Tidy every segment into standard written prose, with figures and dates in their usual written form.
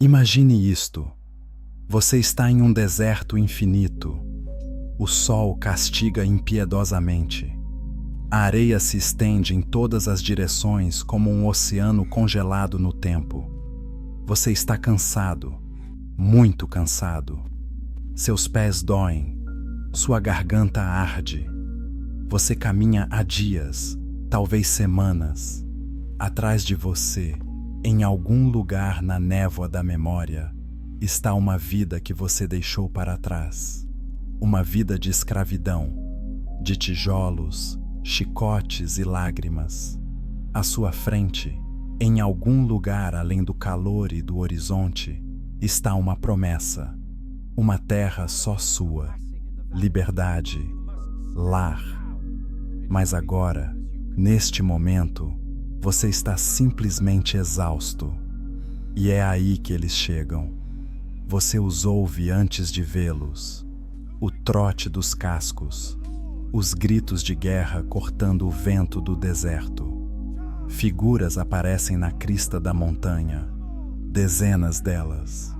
Imagine isto. Você está em um deserto infinito. O sol castiga impiedosamente. A areia se estende em todas as direções como um oceano congelado no tempo. Você está cansado, muito cansado. Seus pés doem, sua garganta arde. Você caminha há dias, talvez semanas. Atrás de você, em algum lugar na névoa da memória, está uma vida que você deixou para trás. Uma vida de escravidão, de tijolos, chicotes e lágrimas. À sua frente, em algum lugar além do calor e do horizonte, está uma promessa. Uma terra só sua, liberdade, lar. Mas agora, neste momento, você está simplesmente exausto. E é aí que eles chegam. Você os ouve antes de vê-los. O trote dos cascos, os gritos de guerra cortando o vento do deserto. Figuras aparecem na crista da montanha, dezenas delas.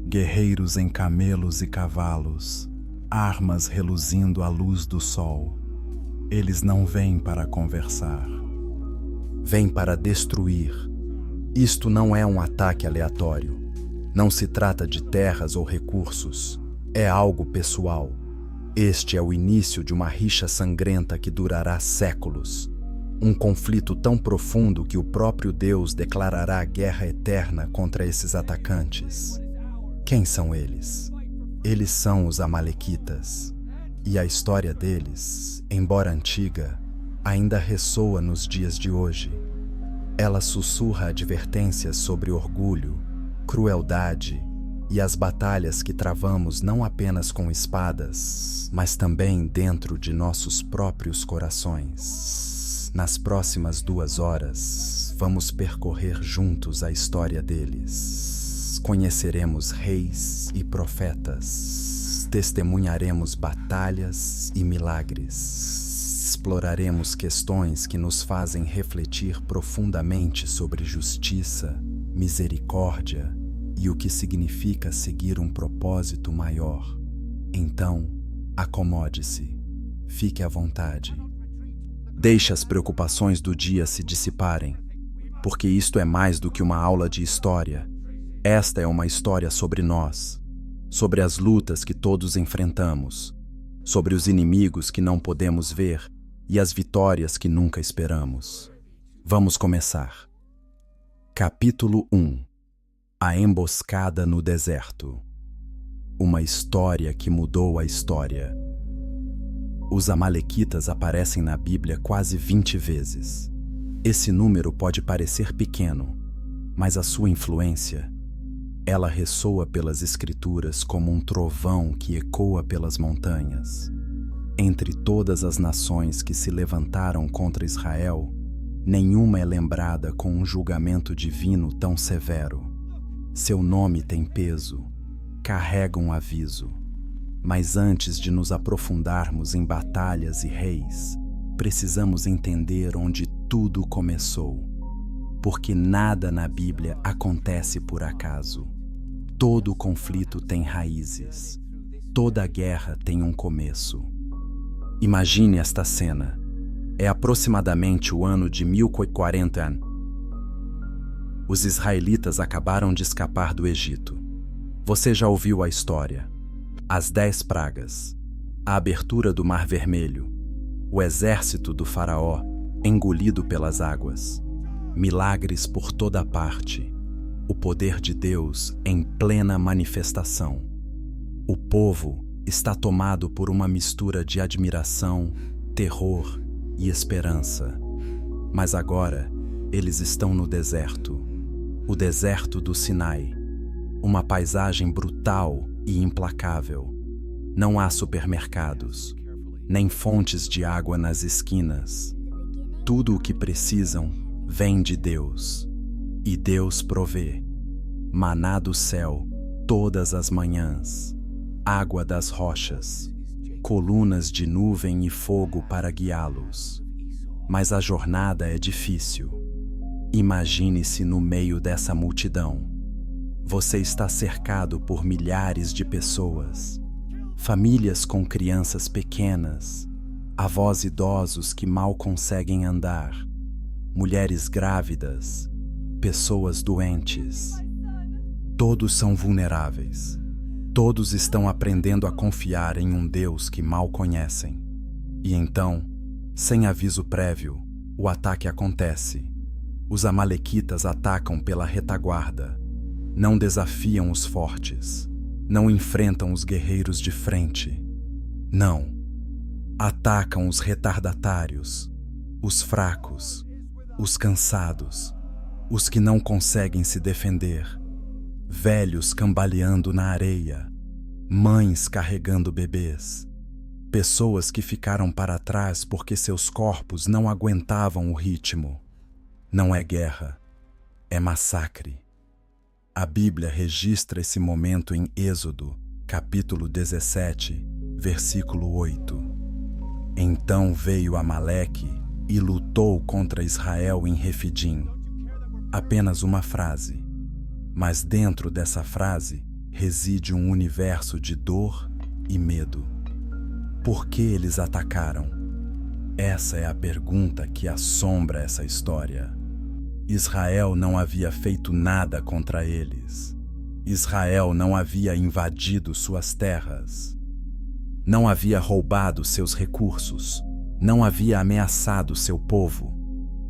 Guerreiros em camelos e cavalos, armas reluzindo à luz do sol. Eles não vêm para conversar. Vêm para destruir. Isto não é um ataque aleatório. Não se trata de terras ou recursos. É algo pessoal. Este é o início de uma rixa sangrenta que durará séculos. Um conflito tão profundo que o próprio Deus declarará guerra eterna contra esses atacantes. Quem são eles? Eles são os Amalequitas. E a história deles, embora antiga, ainda ressoa nos dias de hoje. Ela sussurra advertências sobre orgulho, crueldade e as batalhas que travamos não apenas com espadas, mas também dentro de nossos próprios corações. Nas próximas 2 horas, vamos percorrer juntos a história deles. Conheceremos reis e profetas, testemunharemos batalhas e milagres, exploraremos questões que nos fazem refletir profundamente sobre justiça, misericórdia e o que significa seguir um propósito maior. Então, acomode-se, fique à vontade. Deixe as preocupações do dia se dissiparem, porque isto é mais do que uma aula de história. Esta é uma história sobre nós, sobre as lutas que todos enfrentamos, sobre os inimigos que não podemos ver e as vitórias que nunca esperamos. Vamos começar. Capítulo 1. A emboscada no deserto. Uma história que mudou a história. Os Amalequitas aparecem na Bíblia quase 20 vezes. Esse número pode parecer pequeno, mas a sua influência, ela ressoa pelas Escrituras como um trovão que ecoa pelas montanhas. Entre todas as nações que se levantaram contra Israel, nenhuma é lembrada com um julgamento divino tão severo. Seu nome tem peso, carrega um aviso. Mas antes de nos aprofundarmos em batalhas e reis, precisamos entender onde tudo começou. Porque nada na Bíblia acontece por acaso. Todo conflito tem raízes. Toda guerra tem um começo. Imagine esta cena. É aproximadamente o ano de 1040. Os israelitas acabaram de escapar do Egito. Você já ouviu a história. As 10 pragas, a abertura do Mar Vermelho, o exército do faraó engolido pelas águas, milagres por toda parte, o poder de Deus em plena manifestação. O povo está tomado por uma mistura de admiração, terror e esperança. Mas agora, eles estão no deserto, o deserto do Sinai, uma paisagem brutal e implacável. Não há supermercados, nem fontes de água nas esquinas. Tudo o que precisam vem de Deus, e Deus provê. Maná do céu todas as manhãs, água das rochas, colunas de nuvem e fogo para guiá-los. Mas a jornada é difícil. Imagine-se no meio dessa multidão. Você está cercado por milhares de pessoas, famílias com crianças pequenas, avós idosos que mal conseguem andar, mulheres grávidas, pessoas doentes. Todos são vulneráveis. Todos estão aprendendo a confiar em um Deus que mal conhecem. E então, sem aviso prévio, o ataque acontece. Os amalequitas atacam pela retaguarda. Não desafiam os fortes. Não enfrentam os guerreiros de frente. Não. Atacam os retardatários, os fracos, os cansados, os que não conseguem se defender. Velhos cambaleando na areia, mães carregando bebês, pessoas que ficaram para trás porque seus corpos não aguentavam o ritmo. Não é guerra, é massacre. A Bíblia registra esse momento em Êxodo, capítulo 17, versículo 8. Então veio Amaleque e lutou contra Israel em Refidim. Apenas uma frase. Mas dentro dessa frase reside um universo de dor e medo. Por que eles atacaram? Essa é a pergunta que assombra essa história. Israel não havia feito nada contra eles. Israel não havia invadido suas terras. Não havia roubado seus recursos. Não havia ameaçado seu povo.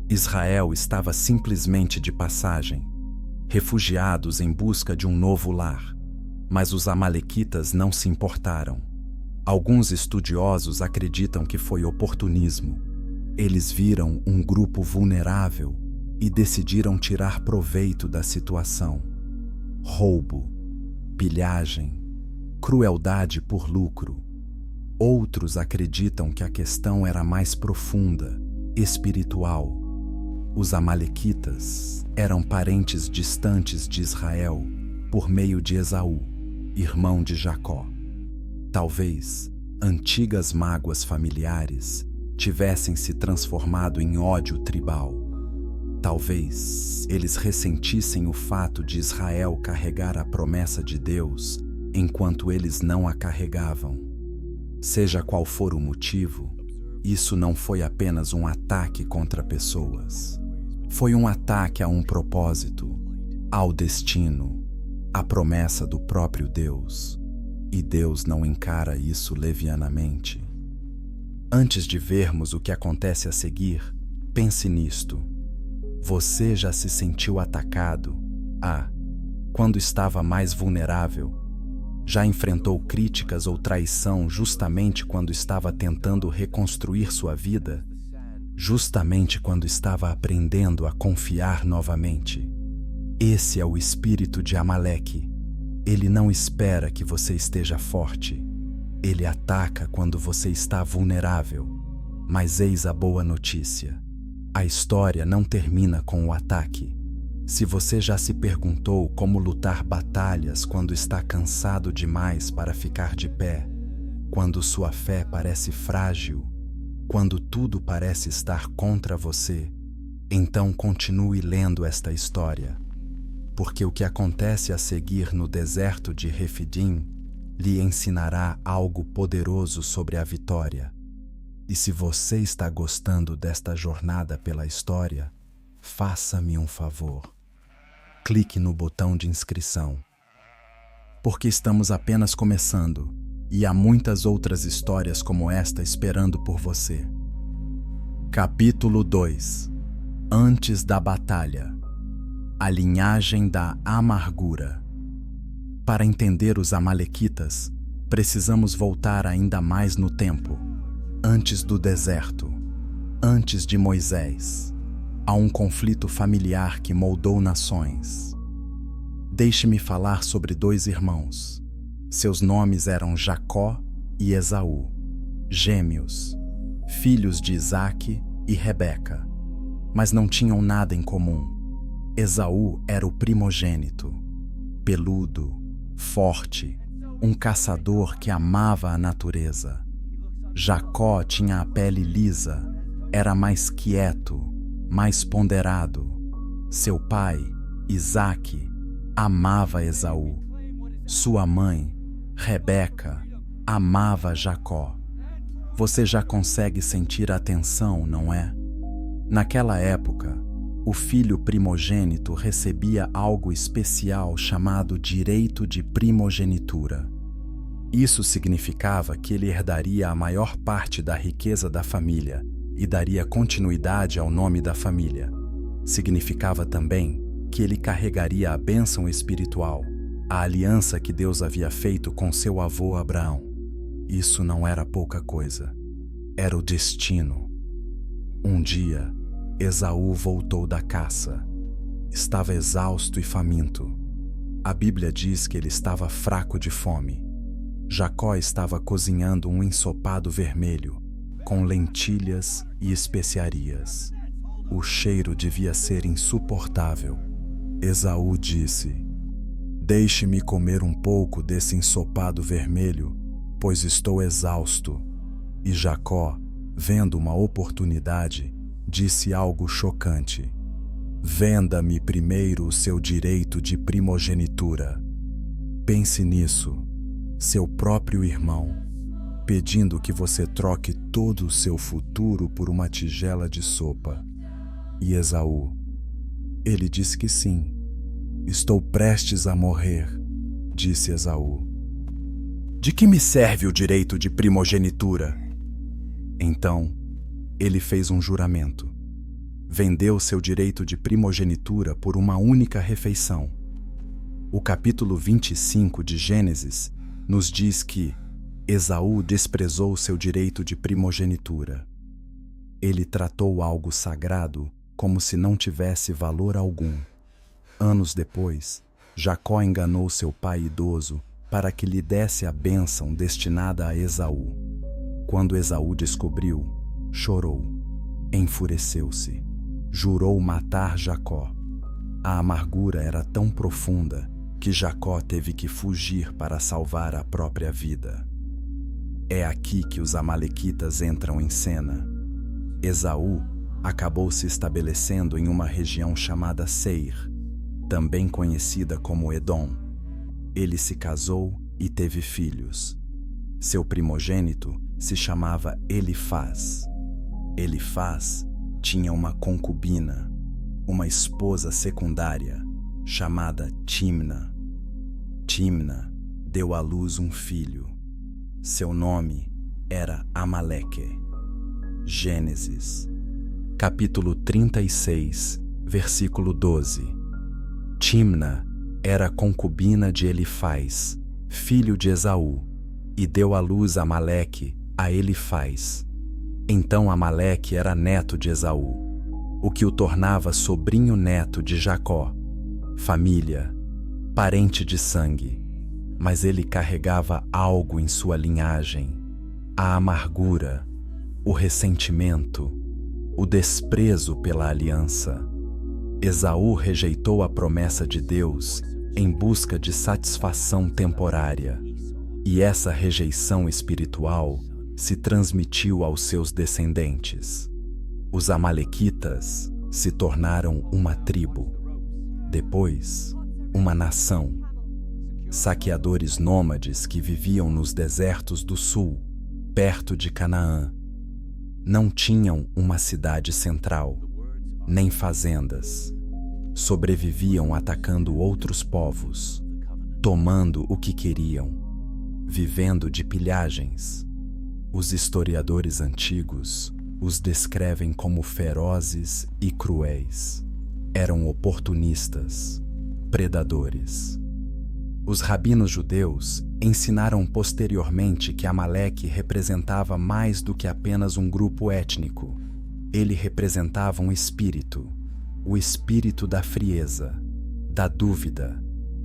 Israel estava simplesmente de passagem, refugiados em busca de um novo lar. Mas os amalequitas não se importaram. Alguns estudiosos acreditam que foi oportunismo. Eles viram um grupo vulnerável e decidiram tirar proveito da situação. Roubo, pilhagem, crueldade por lucro. Outros acreditam que a questão era mais profunda, espiritual. Os amalequitas eram parentes distantes de Israel por meio de Esaú, irmão de Jacó. Talvez antigas mágoas familiares tivessem se transformado em ódio tribal. Talvez eles ressentissem o fato de Israel carregar a promessa de Deus enquanto eles não a carregavam. Seja qual for o motivo, isso não foi apenas um ataque contra pessoas. Foi um ataque a um propósito, ao destino, à promessa do próprio Deus. E Deus não encara isso levianamente. Antes de vermos o que acontece a seguir, pense nisto. Você já se sentiu atacado, quando estava mais vulnerável? Já enfrentou críticas ou traição justamente quando estava tentando reconstruir sua vida? Justamente quando estava aprendendo a confiar novamente? Esse é o espírito de Amaleque. Ele não espera que você esteja forte. Ele ataca quando você está vulnerável. Mas eis a boa notícia. A história não termina com o ataque. Se você já se perguntou como lutar batalhas quando está cansado demais para ficar de pé, quando sua fé parece frágil, quando tudo parece estar contra você, então continue lendo esta história. Porque o que acontece a seguir no deserto de Refidim lhe ensinará algo poderoso sobre a vitória. E se você está gostando desta jornada pela história, faça-me um favor. Clique no botão de inscrição. Porque estamos apenas começando e há muitas outras histórias como esta esperando por você. Capítulo 2. Antes da batalha. A linhagem da amargura. Para entender os amalequitas, precisamos voltar ainda mais no tempo, antes do deserto, antes de Moisés. Há um conflito familiar que moldou nações. Deixe-me falar sobre dois irmãos. Seus nomes eram Jacó e Esaú, gêmeos, filhos de Isaque e Rebeca, mas não tinham nada em comum. Esaú era o primogênito, peludo, forte, um caçador que amava a natureza. Jacó tinha a pele lisa, era mais quieto, mais ponderado. Seu pai, Isaque, amava Esaú. Sua mãe, Rebeca, amava Jacó. Você já consegue sentir a tensão, não é? Naquela época, o filho primogênito recebia algo especial chamado direito de primogenitura. Isso significava que ele herdaria a maior parte da riqueza da família e daria continuidade ao nome da família. Significava também que ele carregaria a bênção espiritual, a aliança que Deus havia feito com seu avô Abraão. Isso não era pouca coisa. Era o destino. Um dia, Esaú voltou da caça. Estava exausto e faminto. A Bíblia diz que ele estava fraco de fome. Jacó estava cozinhando um ensopado vermelho, com lentilhas e especiarias. O cheiro devia ser insuportável. Esaú disse: "Deixe-me comer um pouco desse ensopado vermelho, pois estou exausto." E Jacó, vendo uma oportunidade, disse algo chocante: "Venda-me primeiro o seu direito de primogenitura." Pense nisso, seu próprio irmão, pedindo que você troque todo o seu futuro por uma tigela de sopa. E Esaú, ele disse que sim. "Estou prestes a morrer", disse Esaú. "De que me serve o direito de primogenitura?" Então, ele fez um juramento. Vendeu seu direito de primogenitura por uma única refeição. O capítulo 25 de Gênesis nos diz que Esaú desprezou seu direito de primogenitura. Ele tratou algo sagrado como se não tivesse valor algum. Anos depois, Jacó enganou seu pai idoso para que lhe desse a bênção destinada a Esaú. Quando Esaú descobriu, chorou, enfureceu-se, jurou matar Jacó. A amargura era tão profunda que Jacó teve que fugir para salvar a própria vida. É aqui que os amalequitas entram em cena. Esaú acabou se estabelecendo em uma região chamada Seir, também conhecida como Edom. Ele se casou e teve filhos. Seu primogênito se chamava Elifaz. Elifaz tinha uma concubina, uma esposa secundária, chamada Timna. Timna deu à luz um filho. Seu nome era Amaleque. Gênesis, capítulo 36, versículo 12. Timna era concubina de Elifaz, filho de Esaú, e deu à luz Amaleque a Elifaz. Então Amaleque era neto de Esaú, o que o tornava sobrinho-neto de Jacó. Família, parente de sangue, mas ele carregava algo em sua linhagem: a amargura, o ressentimento, o desprezo pela aliança. Esaú rejeitou a promessa de Deus em busca de satisfação temporária, e essa rejeição espiritual se transmitiu aos seus descendentes. Os amalequitas se tornaram uma tribo, depois uma nação. Saqueadores nômades que viviam nos desertos do sul, perto de Canaã. Não tinham uma cidade central, nem fazendas. Sobreviviam atacando outros povos, tomando o que queriam, vivendo de pilhagens. Os historiadores antigos os descrevem como ferozes e cruéis. Eram oportunistas, predadores. Os rabinos judeus ensinaram posteriormente que Amaleque representava mais do que apenas um grupo étnico. Ele representava um espírito, o espírito da frieza, da dúvida,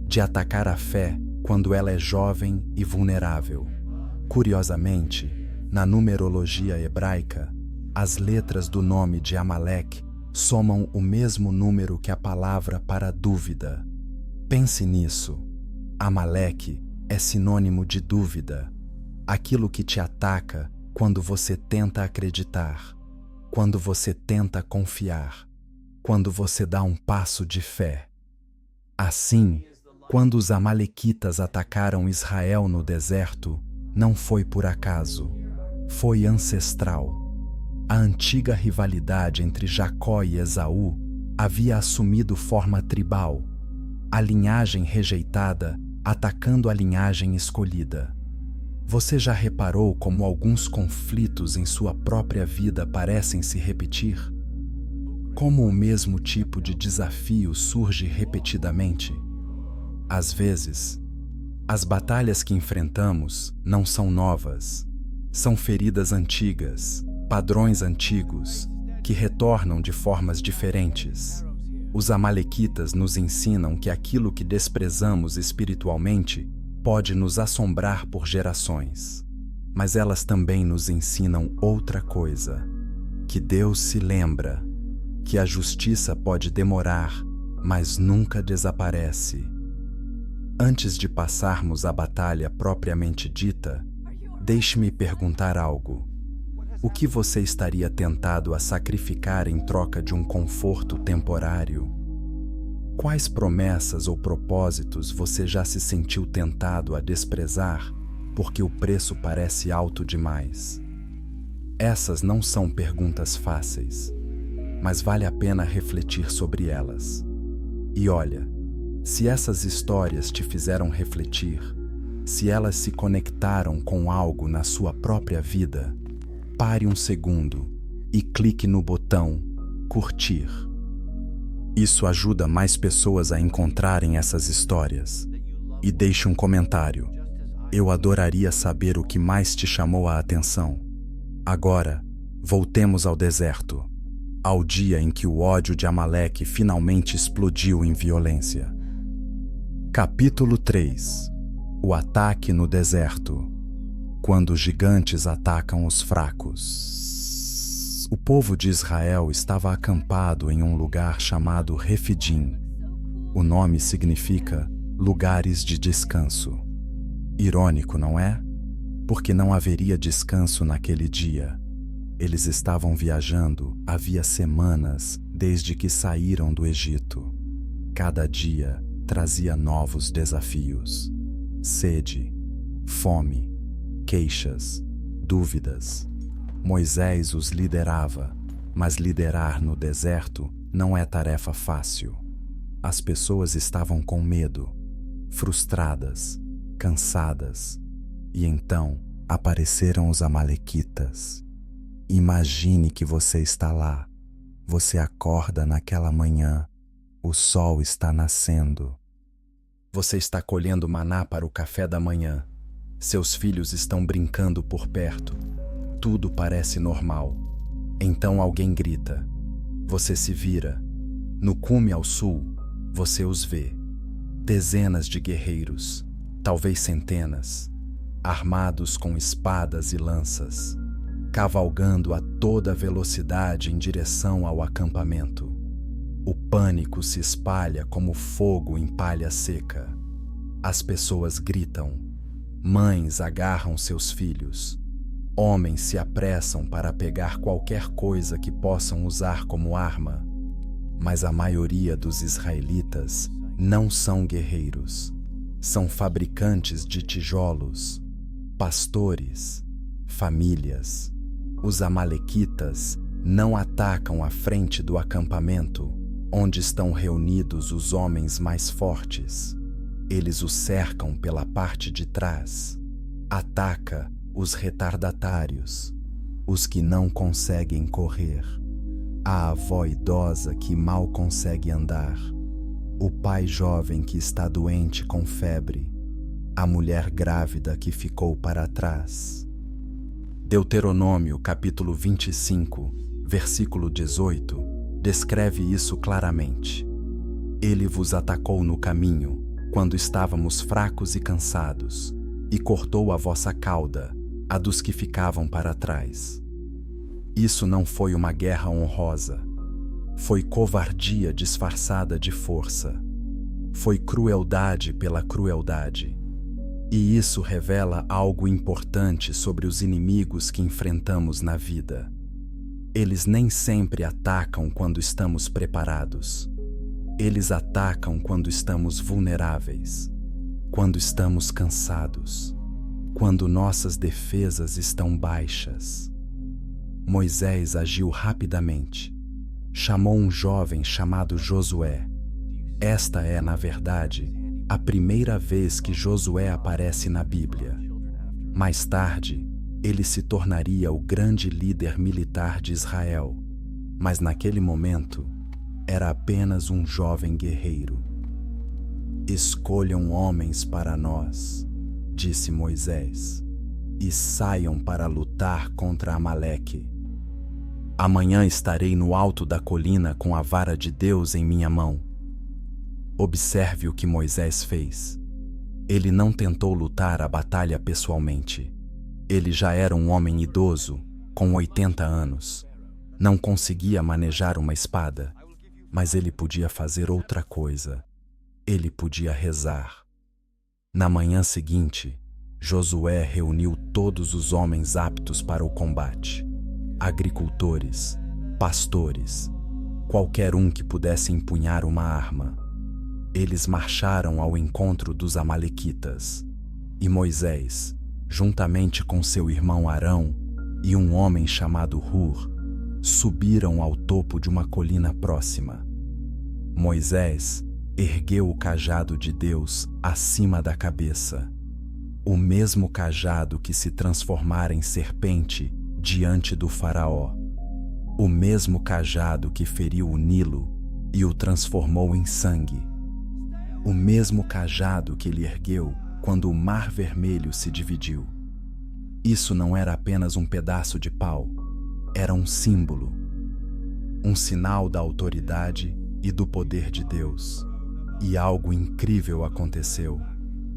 de atacar a fé quando ela é jovem e vulnerável. Curiosamente, na numerologia hebraica, as letras do nome de Amaleque somam o mesmo número que a palavra para dúvida. Pense nisso. Amaleque é sinônimo de dúvida, aquilo que te ataca quando você tenta acreditar, quando você tenta confiar, quando você dá um passo de fé. Assim, Quando os amalequitas atacaram Israel no deserto, não foi por acaso, foi ancestral. A antiga rivalidade entre Jacó e Esaú havia assumido forma tribal, a linhagem rejeitada atacando a linhagem escolhida. Você já reparou como alguns conflitos em sua própria vida parecem se repetir? Como o mesmo tipo de desafio surge repetidamente? Às vezes, as batalhas que enfrentamos não são novas, são feridas antigas, padrões antigos, que retornam de formas diferentes. Os amalequitas nos ensinam que aquilo que desprezamos espiritualmente pode nos assombrar por gerações. Mas elas também nos ensinam outra coisa, que Deus se lembra, que a justiça pode demorar, mas nunca desaparece. Antes de passarmos à batalha propriamente dita, deixe-me perguntar algo. O que você estaria tentado a sacrificar em troca de um conforto temporário? Quais promessas ou propósitos você já se sentiu tentado a desprezar porque o preço parece alto demais? Essas não são perguntas fáceis, mas vale a pena refletir sobre elas. E olha, se essas histórias te fizeram refletir, se elas se conectaram com algo na sua própria vida, pare um segundo e clique no botão curtir. Isso ajuda mais pessoas a encontrarem essas histórias. E deixe um comentário. Eu adoraria saber o que mais te chamou a atenção. Agora, voltemos ao deserto, ao dia em que o ódio de Amaleque finalmente explodiu em violência. Capítulo 3. O ataque no deserto. Quando os gigantes atacam os fracos. O povo de Israel estava acampado em um lugar chamado Refidim. O nome significa lugares de descanso. Irônico, não é? Porque não haveria descanso naquele dia. Eles estavam viajando havia semanas desde que saíram do Egito. Cada dia trazia novos desafios. Sede, fome, queixas, dúvidas. Moisés os liderava, mas liderar no deserto não é tarefa fácil. As pessoas estavam com medo, frustradas, cansadas, e então apareceram os amalequitas. Imagine que você está lá, você acorda naquela manhã, o sol está nascendo. Você está colhendo maná para o café da manhã, seus filhos estão brincando por perto. Tudo parece normal. Então alguém grita. Você se vira. No cume ao sul, você os vê. Dezenas de guerreiros, talvez centenas, armados com espadas e lanças, cavalgando a toda velocidade em direção ao acampamento. O pânico se espalha como fogo em palha seca. As pessoas gritam. Mães agarram seus filhos. Homens se apressam para pegar qualquer coisa que possam usar como arma, mas a maioria dos israelitas não são guerreiros, são fabricantes de tijolos, pastores, famílias. Os amalequitas não atacam a frente do acampamento, onde estão reunidos os homens mais fortes. Eles o cercam pela parte de trás. Ataca os retardatários, os que não conseguem correr, a avó idosa que mal consegue andar, o pai jovem que está doente com febre, a mulher grávida que ficou para trás. Deuteronômio capítulo 25, versículo 18, descreve isso claramente. Ele vos atacou no caminho, quando estávamos fracos e cansados, e cortou a vossa cauda, a dos que ficavam para trás. Isso não foi uma guerra honrosa. Foi covardia disfarçada de força. Foi crueldade pela crueldade. E isso revela algo importante sobre os inimigos que enfrentamos na vida. Eles nem sempre atacam quando estamos preparados. Eles atacam quando estamos vulneráveis, quando estamos cansados, quando nossas defesas estão baixas. Moisés agiu rapidamente. Chamou um jovem chamado Josué. Esta é, na verdade, a primeira vez que Josué aparece na Bíblia. Mais tarde, ele se tornaria o grande líder militar de Israel, mas naquele momento, era apenas um jovem guerreiro. Escolham homens para nós, disse Moisés, e saiam para lutar contra Amaleque. Amanhã estarei no alto da colina com a vara de Deus em minha mão. Observe o que Moisés fez. Ele não tentou lutar a batalha pessoalmente. Ele já era um homem idoso, com 80 anos. Não conseguia manejar uma espada, mas ele podia fazer outra coisa. Ele podia rezar. Na manhã seguinte, Josué reuniu todos os homens aptos para o combate. Agricultores, pastores, qualquer um que pudesse empunhar uma arma. Eles marcharam ao encontro dos amalequitas. E Moisés, juntamente com seu irmão Arão e um homem chamado Hur, subiram ao topo de uma colina próxima. Moisés ergueu o cajado de Deus acima da cabeça, o mesmo cajado que se transformara em serpente diante do faraó, o mesmo cajado que feriu o Nilo e o transformou em sangue, o mesmo cajado que ele ergueu quando o Mar Vermelho se dividiu. Isso não era apenas um pedaço de pau, era um símbolo, um sinal da autoridade e do poder de Deus. E algo incrível aconteceu.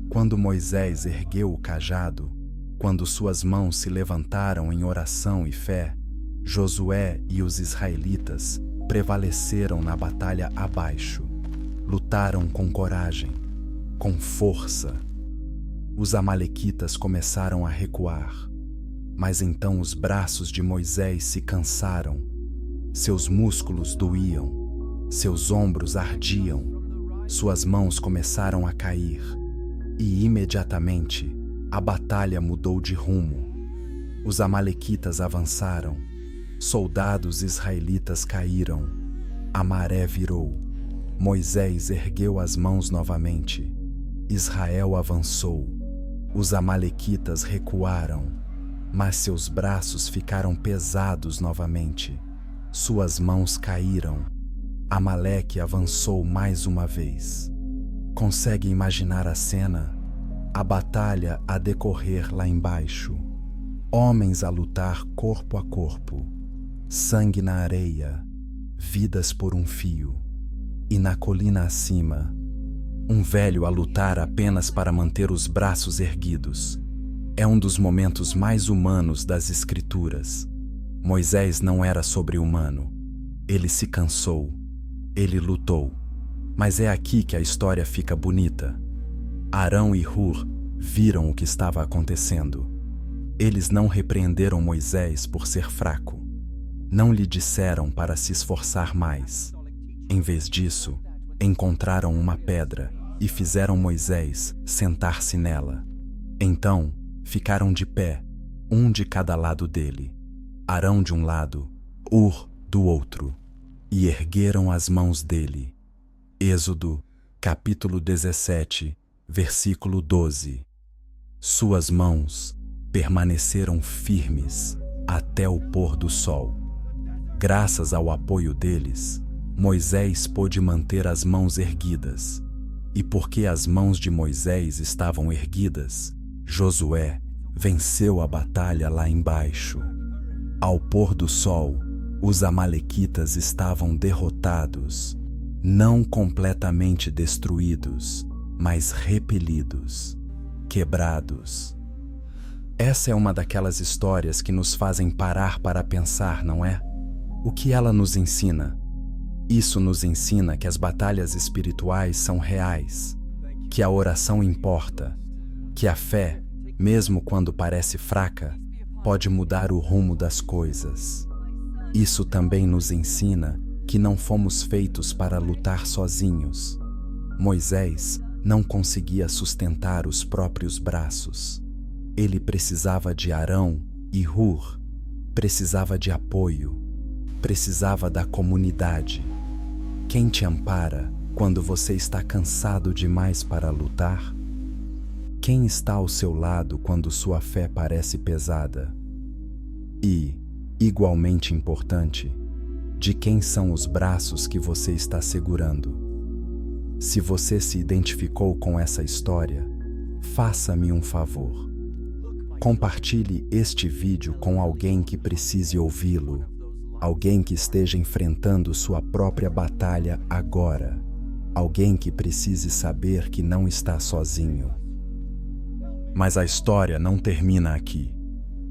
Quando Moisés ergueu o cajado, quando suas mãos se levantaram em oração e fé, Josué e os israelitas prevaleceram na batalha abaixo. Lutaram com coragem, com força. Os amalequitas começaram a recuar, mas então os braços de Moisés se cansaram, seus músculos doíam, seus ombros ardiam, suas mãos começaram a cair, e imediatamente a batalha mudou de rumo. Os amalequitas avançaram, soldados israelitas caíram, a maré virou. Moisés ergueu as mãos novamente. Israel avançou. Os amalequitas recuaram, mas seus braços ficaram pesados novamente. Suas mãos caíram. Amaleque avançou mais uma vez. Consegue imaginar a cena? A batalha a decorrer lá embaixo. Homens a lutar corpo a corpo. Sangue na areia. Vidas por um fio. E na colina acima, um velho a lutar apenas para manter os braços erguidos. É um dos momentos mais humanos das Escrituras. Moisés não era sobre-humano. Ele se cansou. Ele lutou. Mas é aqui que a história fica bonita. Arão e Hur viram o que estava acontecendo. Eles não repreenderam Moisés por ser fraco. Não lhe disseram para se esforçar mais. Em vez disso, encontraram uma pedra e fizeram Moisés sentar-se nela. Então, ficaram de pé, um de cada lado dele, Arão de um lado, Hur do outro, e ergueram as mãos dele. Êxodo, capítulo 17, versículo 12. Suas mãos permaneceram firmes até o pôr do sol. Graças ao apoio deles, Moisés pôde manter as mãos erguidas. E porque as mãos de Moisés estavam erguidas, Josué venceu a batalha lá embaixo. Ao pôr do sol, os amalequitas estavam derrotados, não completamente destruídos, mas repelidos, quebrados. Essa é uma daquelas histórias que nos fazem parar para pensar, não é? O que ela nos ensina? Isso nos ensina que as batalhas espirituais são reais, que a oração importa, que a fé, mesmo quando parece fraca, pode mudar o rumo das coisas. Isso também nos ensina que não fomos feitos para lutar sozinhos. Moisés não conseguia sustentar os próprios braços. Ele precisava de Arão e Hur, precisava de apoio, precisava da comunidade. Quem te ampara quando você está cansado demais para lutar? Quem está ao seu lado quando sua fé parece pesada? E, igualmente importante, de quem são os braços que você está segurando? Se você se identificou com essa história, faça-me um favor. Compartilhe este vídeo com alguém que precise ouvi-lo, alguém que esteja enfrentando sua própria batalha agora, alguém que precise saber que não está sozinho. Mas a história não termina aqui,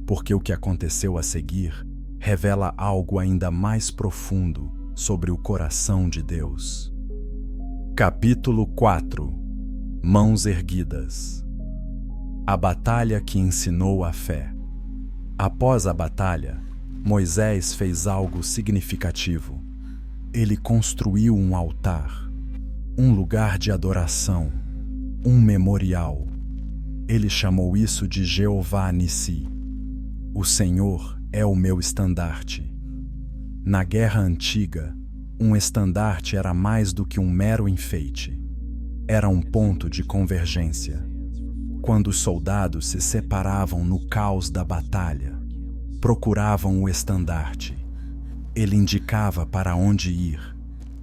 porque o que aconteceu a seguir revela algo ainda mais profundo sobre o coração de Deus. Capítulo 4 – Mãos erguidas. A batalha que ensinou a fé. Após a batalha, Moisés fez algo significativo. Ele construiu um altar, um lugar de adoração, um memorial. Ele chamou isso de Jeová Nissi. O Senhor é o meu estandarte. Na guerra antiga, um estandarte era mais do que um mero enfeite. Era um ponto de convergência. Quando os soldados se separavam no caos da batalha, procuravam o estandarte. Ele indicava para onde ir,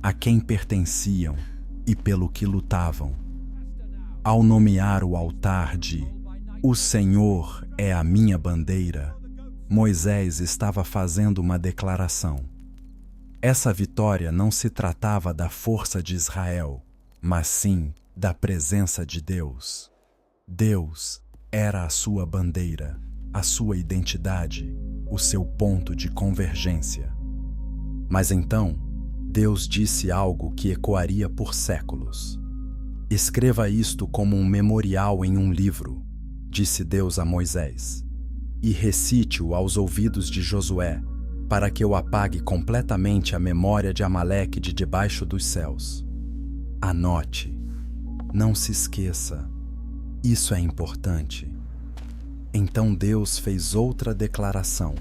a quem pertenciam e pelo que lutavam. Ao nomear o altar de "O Senhor é a minha bandeira", Moisés estava fazendo uma declaração. Essa vitória não se tratava da força de Israel, mas sim da presença de Deus. Deus era a sua bandeira, a sua identidade, o seu ponto de convergência. Mas então, Deus disse algo que ecoaria por séculos. "Escreva isto como um memorial em um livro", disse Deus a Moisés, "e recite-o aos ouvidos de Josué, para que eu apague completamente a memória de Amaleque de debaixo dos céus." Anote, não se esqueça, isso é importante. Então Deus fez outra declaração: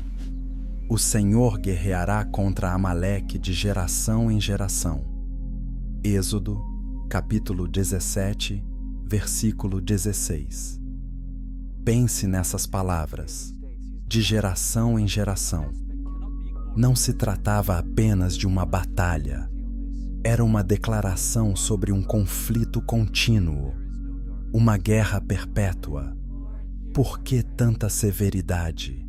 "O Senhor guerreará contra Amaleque de geração em geração." Êxodo, capítulo 17, versículo 16. Pense nessas palavras, de geração em geração. Não se tratava apenas de uma batalha. Era uma declaração sobre um conflito contínuo, uma guerra perpétua. Por que tanta severidade?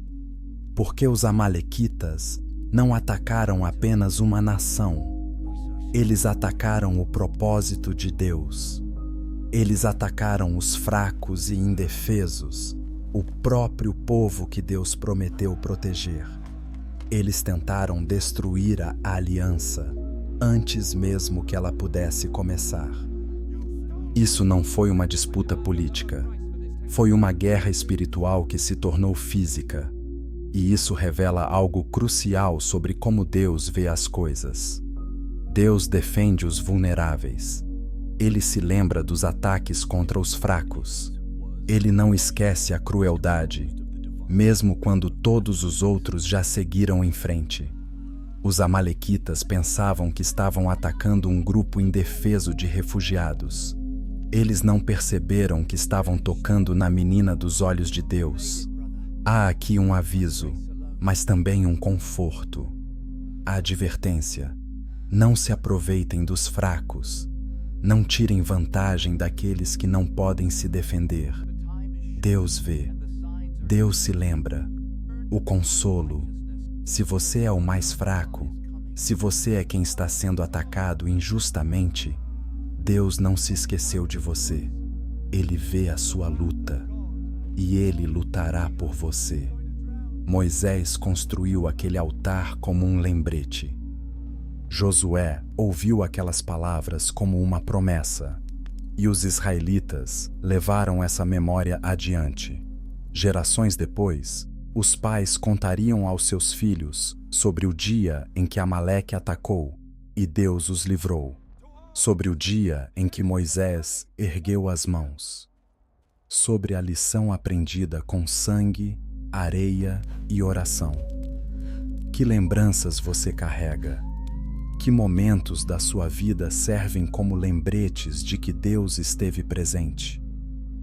Porque os amalequitas não atacaram apenas uma nação. Eles atacaram o propósito de Deus. Eles atacaram os fracos e indefesos, o próprio povo que Deus prometeu proteger. Eles tentaram destruir a aliança antes mesmo que ela pudesse começar. Isso não foi uma disputa política. Foi uma guerra espiritual que se tornou física. E isso revela algo crucial sobre como Deus vê as coisas. Deus defende os vulneráveis. Ele se lembra dos ataques contra os fracos. Ele não esquece a crueldade, mesmo quando todos os outros já seguiram em frente. Os amalequitas pensavam que estavam atacando um grupo indefeso de refugiados. Eles não perceberam que estavam tocando na menina dos olhos de Deus. Há aqui um aviso, mas também um conforto. A advertência: não se aproveitem dos fracos. Não tirem vantagem daqueles que não podem se defender. Deus vê. Deus se lembra. O consolo. Se você é o mais fraco, se você é quem está sendo atacado injustamente, Deus não se esqueceu de você. Ele vê a sua luta e Ele lutará por você. Moisés construiu aquele altar como um lembrete. Josué ouviu aquelas palavras como uma promessa, e os israelitas levaram essa memória adiante. Gerações depois, os pais contariam aos seus filhos sobre o dia em que Amaleque atacou e Deus os livrou. Sobre o dia em que Moisés ergueu as mãos. Sobre a lição aprendida com sangue, areia e oração. Que lembranças você carrega? Que momentos da sua vida servem como lembretes de que Deus esteve presente?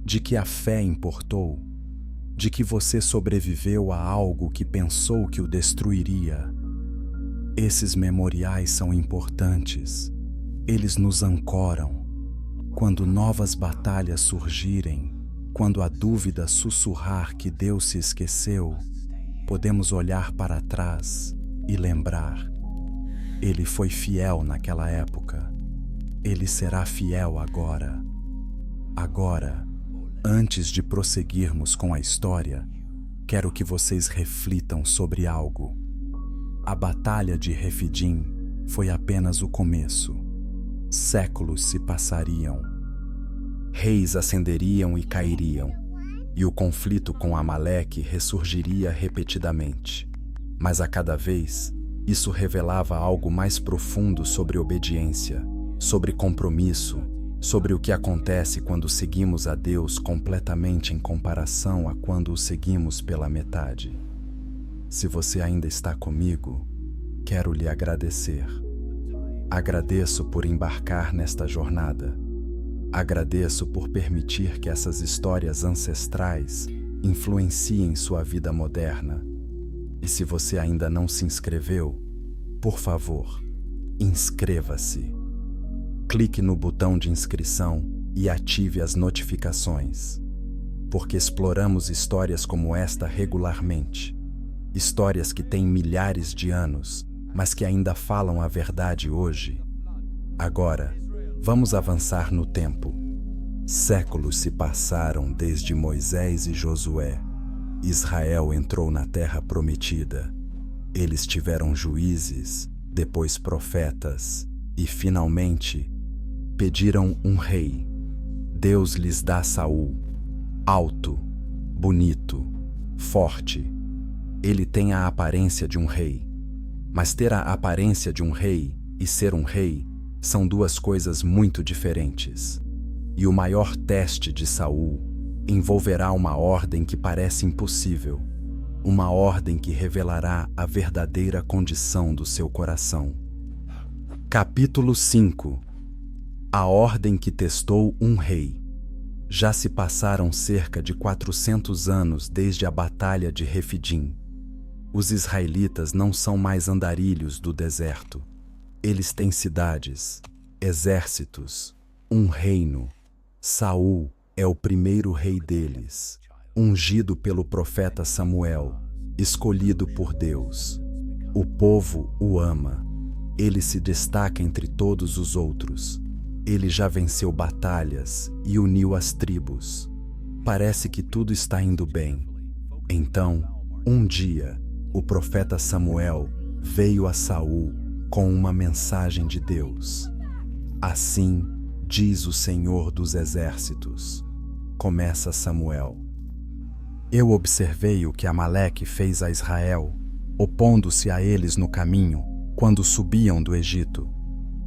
De que a fé importou? De que você sobreviveu a algo que pensou que o destruiria? Esses memoriais são importantes. Eles nos ancoram. Quando novas batalhas surgirem, quando a dúvida sussurrar que Deus se esqueceu, podemos olhar para trás e lembrar. Ele foi fiel naquela época. Ele será fiel agora. Agora, antes de prosseguirmos com a história, quero que vocês reflitam sobre algo. A Batalha de Refidim foi apenas o começo. Séculos se passariam. Reis ascenderiam e cairiam, e o conflito com Amaleque ressurgiria repetidamente. Mas a cada vez, isso revelava algo mais profundo sobre obediência, sobre compromisso, sobre o que acontece quando seguimos a Deus completamente em comparação a quando o seguimos pela metade. Se você ainda está comigo, quero lhe agradecer. Agradeço por embarcar nesta jornada. Agradeço por permitir que essas histórias ancestrais influenciem sua vida moderna. E se você ainda não se inscreveu, por favor, inscreva-se. Clique no botão de inscrição e ative as notificações, porque exploramos histórias como esta regularmente. Histórias que têm milhares de anos, mas que ainda falam a verdade hoje. Agora, vamos avançar no tempo. Séculos se passaram desde Moisés e Josué. Israel entrou na terra prometida. Eles tiveram juízes, depois profetas, e finalmente pediram um rei. Deus lhes dá Saul, alto, bonito, forte. Ele tem a aparência de um rei. Mas ter a aparência de um rei e ser um rei são duas coisas muito diferentes. E o maior teste de Saul envolverá uma ordem que parece impossível, uma ordem que revelará a verdadeira condição do seu coração. Capítulo 5. A ordem que testou um rei. Já se passaram cerca de 400 anos desde a Batalha de Refidim. Os israelitas não são mais andarilhos do deserto. Eles têm cidades, exércitos, um reino. Saul é o primeiro rei deles, ungido pelo profeta Samuel, escolhido por Deus. O povo o ama. Ele se destaca entre todos os outros. Ele já venceu batalhas e uniu as tribos. Parece que tudo está indo bem. Então, um dia, o profeta Samuel veio a Saul com uma mensagem de Deus. Assim diz o Senhor dos Exércitos. Começa Samuel. Eu observei o que Amaleque fez a Israel, opondo-se a eles no caminho, quando subiam do Egito.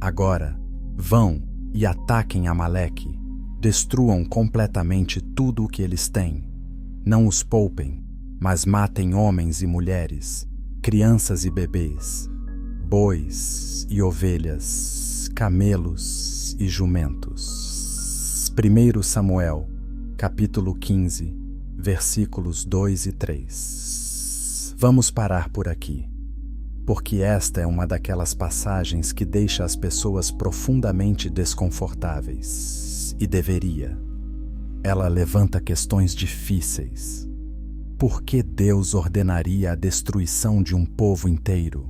Agora, vão e ataquem Amaleque. Destruam completamente tudo o que eles têm. Não os poupem, mas matem homens e mulheres, crianças e bebês, bois e ovelhas, camelos e jumentos. 1 Samuel, capítulo 15, versículos 2 e 3. Vamos parar por aqui, porque esta é uma daquelas passagens que deixa as pessoas profundamente desconfortáveis, e deveria. Ela levanta questões difíceis. Por que Deus ordenaria a destruição de um povo inteiro?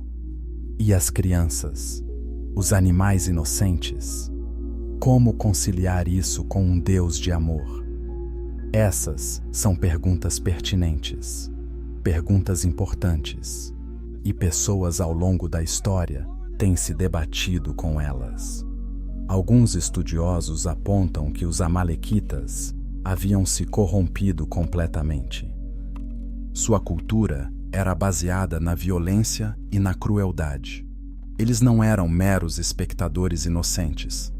E as crianças? Os animais inocentes? Como conciliar isso com um Deus de amor? Essas são perguntas pertinentes, perguntas importantes, e pessoas ao longo da história têm se debatido com elas. Alguns estudiosos apontam que os amalequitas haviam se corrompido completamente. Sua cultura era baseada na violência e na crueldade. Eles não eram meros espectadores inocentes.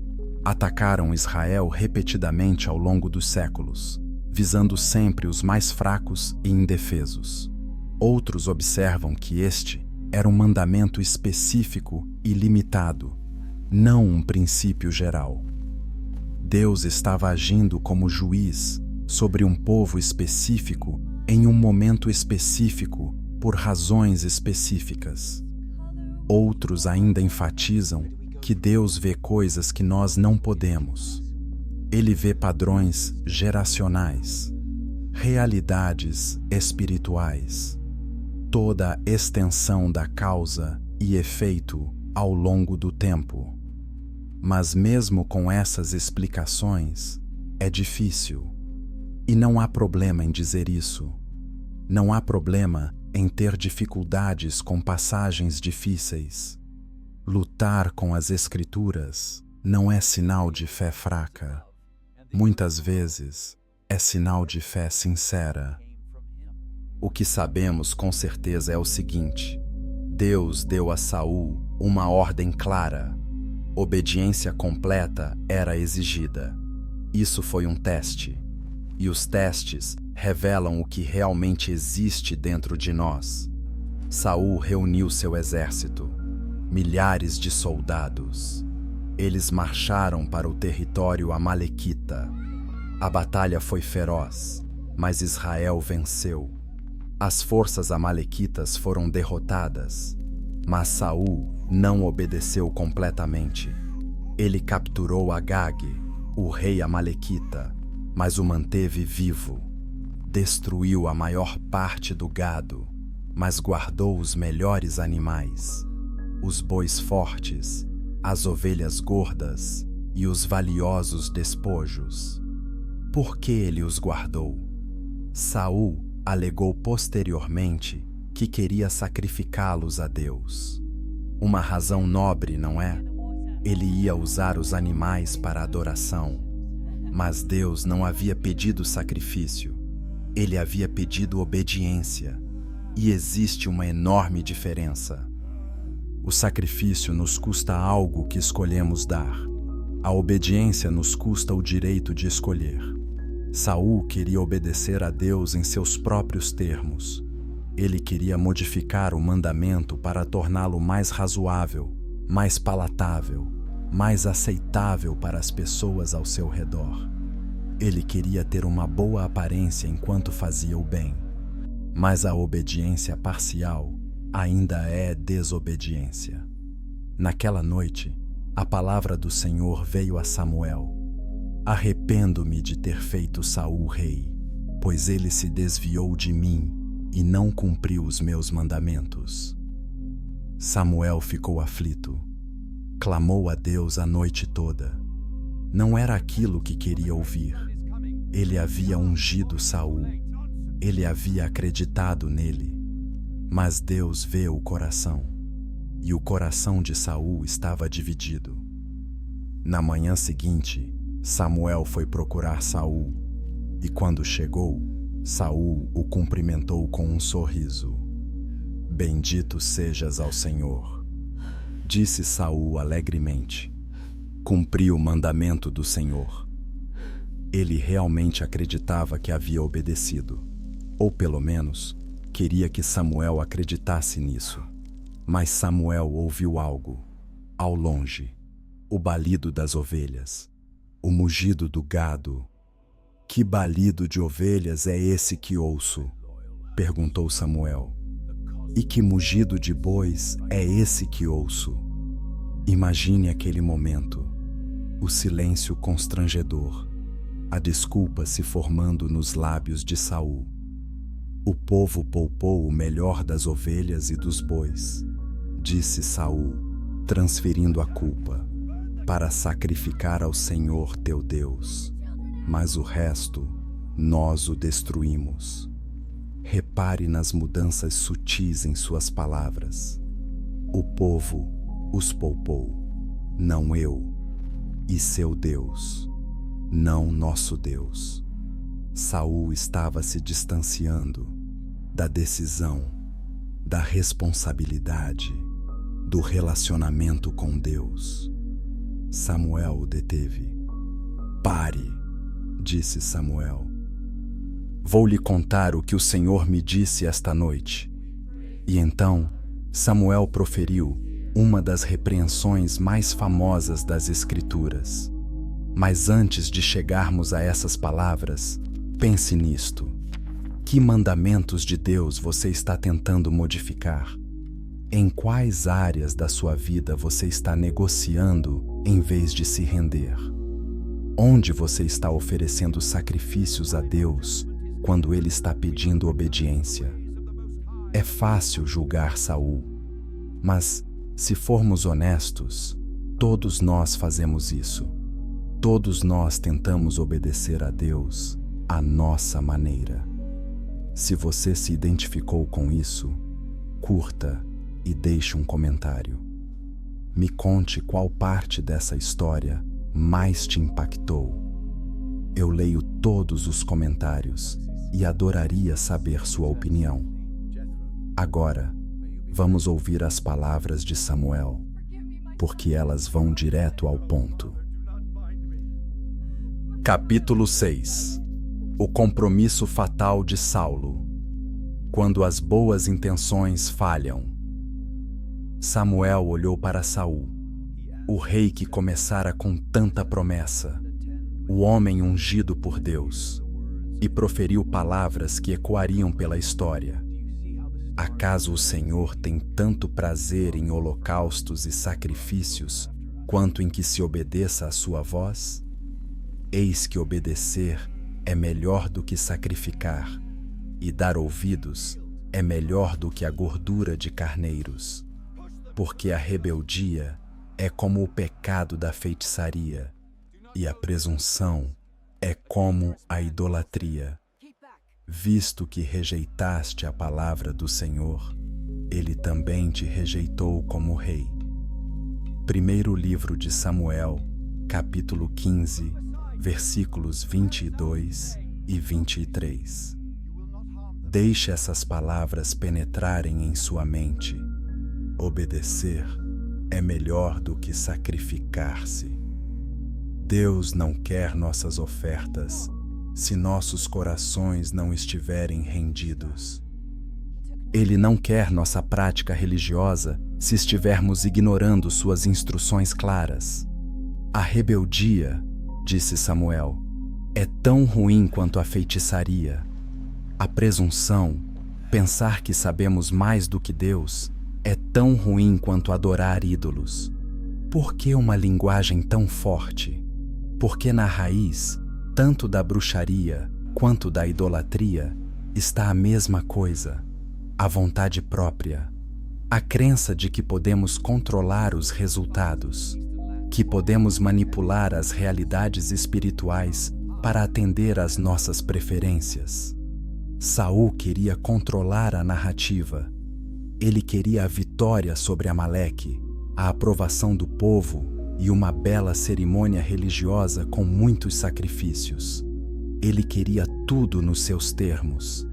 Atacaram Israel repetidamente ao longo dos séculos, visando sempre os mais fracos e indefesos. Outros observam que este era um mandamento específico e limitado, não um princípio geral. Deus estava agindo como juiz sobre um povo específico em um momento específico por razões específicas. Outros ainda enfatizam que Deus vê coisas que nós não podemos. Ele vê padrões geracionais, realidades espirituais, toda a extensão da causa e efeito ao longo do tempo. Mas mesmo com essas explicações, é difícil. E não há problema em dizer isso. Não há problema em ter dificuldades com passagens difíceis. Lutar com as Escrituras não é sinal de fé fraca. Muitas vezes é sinal de fé sincera. O que sabemos com certeza é o seguinte: Deus deu a Saul uma ordem clara. Obediência completa era exigida. Isso foi um teste. E os testes revelam o que realmente existe dentro de nós. Saul reuniu seu exército, milhares de soldados. Eles marcharam para o território amalequita. A batalha foi feroz, mas Israel venceu. As forças amalequitas foram derrotadas, mas Saul não obedeceu completamente. Ele capturou Agag, o rei amalequita, mas o manteve vivo. Destruiu a maior parte do gado, mas guardou os melhores animais, os bois fortes, as ovelhas gordas e os valiosos despojos. Por que ele os guardou? Saul alegou posteriormente que queria sacrificá-los a Deus. Uma razão nobre, não é? Ele ia usar os animais para adoração. Mas Deus não havia pedido sacrifício. Ele havia pedido obediência. E existe uma enorme diferença. O sacrifício nos custa algo que escolhemos dar. A obediência nos custa o direito de escolher. Saul queria obedecer a Deus em seus próprios termos. Ele queria modificar o mandamento para torná-lo mais razoável, mais palatável, mais aceitável para as pessoas ao seu redor. Ele queria ter uma boa aparência enquanto fazia o bem. Mas a obediência parcial ainda é desobediência. Naquela noite, a palavra do Senhor veio a Samuel: Arrependo-me de ter feito Saul rei, pois ele se desviou de mim e não cumpriu os meus mandamentos. Samuel ficou aflito. Clamou a Deus a noite toda. Não era aquilo que queria ouvir. Ele havia ungido Saul. Ele havia acreditado nele. Mas Deus vê o coração. E o coração de Saul estava dividido. Na manhã seguinte, Samuel foi procurar Saul. E quando chegou, Saul o cumprimentou com um sorriso. Bendito sejas ao Senhor, disse Saul alegremente. Cumpri o mandamento do Senhor. Ele realmente acreditava que havia obedecido, ou pelo menos, queria que Samuel acreditasse nisso. Mas Samuel ouviu algo, ao longe, o balido das ovelhas, o mugido do gado. Que balido de ovelhas é esse que ouço? Perguntou Samuel. E que mugido de bois é esse que ouço? Imagine aquele momento, o silêncio constrangedor, a desculpa se formando nos lábios de Saul. O povo poupou o melhor das ovelhas e dos bois, disse Saul, transferindo a culpa, para sacrificar ao Senhor teu Deus. Mas o resto, nós o destruímos. Repare nas mudanças sutis em suas palavras. O povo os poupou, não eu, e seu Deus, não nosso Deus. Saul estava se distanciando da decisão, da responsabilidade, do relacionamento com Deus. Samuel o deteve. Pare, disse Samuel. Vou lhe contar o que o Senhor me disse esta noite. E então Samuel proferiu uma das repreensões mais famosas das Escrituras. Mas antes de chegarmos a essas palavras, pense nisto. Que mandamentos de Deus você está tentando modificar? Em quais áreas da sua vida você está negociando em vez de se render? Onde você está oferecendo sacrifícios a Deus quando Ele está pedindo obediência? É fácil julgar Saul, mas, se formos honestos, todos nós fazemos isso. Todos nós tentamos obedecer a Deus à nossa maneira. Se você se identificou com isso, curta e deixe um comentário. Me conte qual parte dessa história mais te impactou. Eu leio todos os comentários e adoraria saber sua opinião. Agora, vamos ouvir as palavras de Samuel, porque elas vão direto ao ponto. Capítulo 6. O compromisso fatal de Saulo. Quando as boas intenções falham. Samuel olhou para Saul, o rei que começara com tanta promessa, o homem ungido por Deus, e proferiu palavras que ecoariam pela história. Acaso o Senhor tem tanto prazer em holocaustos e sacrifícios, quanto em que se obedeça à sua voz? Eis que obedecer é melhor do que sacrificar, e dar ouvidos é melhor do que a gordura de carneiros. Porque a rebeldia é como o pecado da feitiçaria, e a presunção é como a idolatria. Visto que rejeitaste a palavra do Senhor, Ele também te rejeitou como rei. Primeiro livro de Samuel, capítulo 15, versículos 22 e 23. Deixe essas palavras penetrarem em sua mente. Obedecer é melhor do que sacrificar-se. Deus não quer nossas ofertas se nossos corações não estiverem rendidos. Ele não quer nossa prática religiosa se estivermos ignorando suas instruções claras. A rebeldia, disse Samuel, é tão ruim quanto a feitiçaria. A presunção, pensar que sabemos mais do que Deus, é tão ruim quanto adorar ídolos. Por que uma linguagem tão forte? Porque na raiz, tanto da bruxaria quanto da idolatria, está a mesma coisa: a vontade própria, a crença de que podemos controlar os resultados, que podemos manipular as realidades espirituais para atender às nossas preferências. Saul queria controlar a narrativa. Ele queria a vitória sobre Amaleque, a aprovação do povo e uma bela cerimônia religiosa com muitos sacrifícios. Ele queria tudo nos seus termos,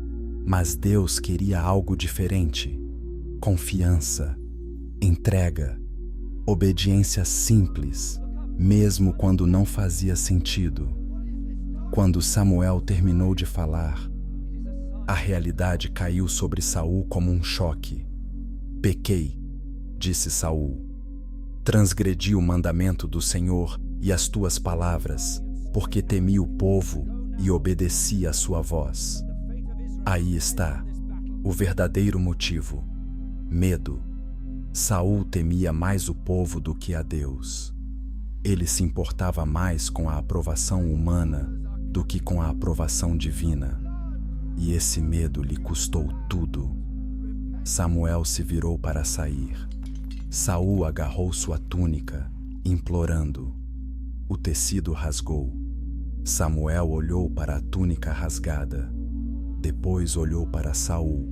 mas Deus queria algo diferente: confiança, entrega, obediência simples, mesmo quando não fazia sentido. Quando Samuel terminou de falar, a realidade caiu sobre Saul como um choque. Pequei, disse Saul. Transgredi o mandamento do Senhor e as tuas palavras, porque temi o povo e obedeci à sua voz. Aí está o verdadeiro motivo: medo. Saul temia mais o povo do que a Deus. Ele se importava mais com a aprovação humana do que com a aprovação divina. E esse medo lhe custou tudo. Samuel se virou para sair. Saul agarrou sua túnica, implorando. O tecido rasgou. Samuel olhou para a túnica rasgada. Depois olhou para Saul.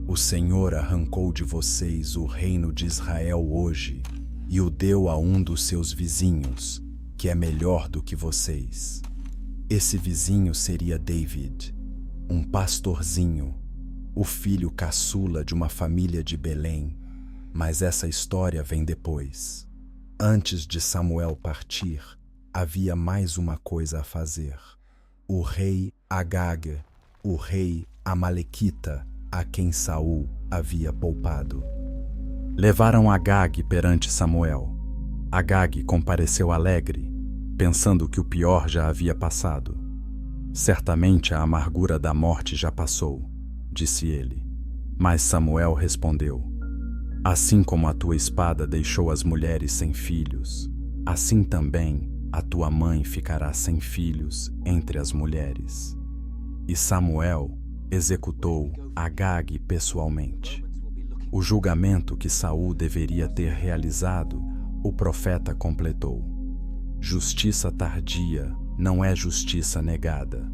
O Senhor arrancou de vocês o reino de Israel hoje e o deu a um dos seus vizinhos, que é melhor do que vocês. Esse vizinho seria David, um pastorzinho, o filho caçula de uma família de Belém. Mas essa história vem depois. Antes de Samuel partir, havia mais uma coisa a fazer. O rei Agag, o rei Amalequita, a quem Saul havia poupado. Levaram Agag perante Samuel. Agag compareceu alegre, pensando que o pior já havia passado. Certamente a amargura da morte já passou, disse ele. Mas Samuel respondeu: assim como a tua espada deixou as mulheres sem filhos, assim também a tua mãe ficará sem filhos entre as mulheres. E Samuel executou Agag pessoalmente. O julgamento que Saul deveria ter realizado, o profeta completou. Justiça tardia não é justiça negada.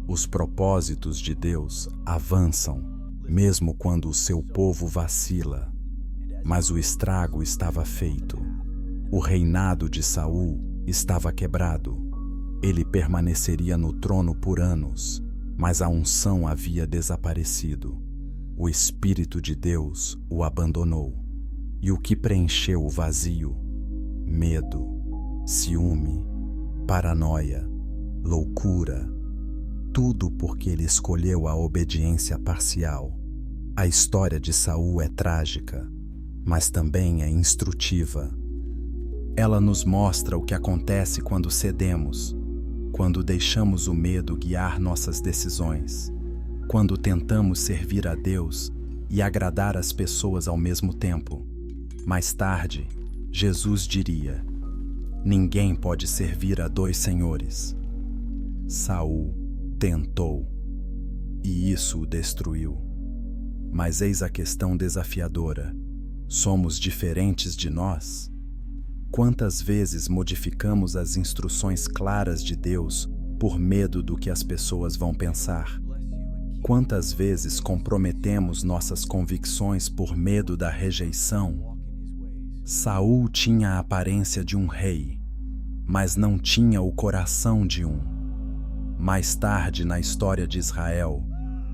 Os propósitos de Deus avançam, mesmo quando o seu povo vacila. Mas o estrago estava feito. O reinado de Saul estava quebrado. Ele permaneceria no trono por anos, mas a unção havia desaparecido. O Espírito de Deus o abandonou. E o que preencheu o vazio? Medo, ciúme, paranoia, loucura. Tudo porque ele escolheu a obediência parcial. A história de Saul é trágica, mas também é instrutiva. Ela nos mostra o que acontece quando cedemos, quando deixamos o medo guiar nossas decisões, quando tentamos servir a Deus e agradar as pessoas ao mesmo tempo. Mais tarde, Jesus diria: ninguém pode servir a dois senhores. Saul tentou, e isso o destruiu. Mas eis a questão desafiadora: somos diferentes de nós? Quantas vezes modificamos as instruções claras de Deus por medo do que as pessoas vão pensar? Quantas vezes comprometemos nossas convicções por medo da rejeição? Saul tinha a aparência de um rei, mas não tinha o coração de um. Mais tarde na história de Israel,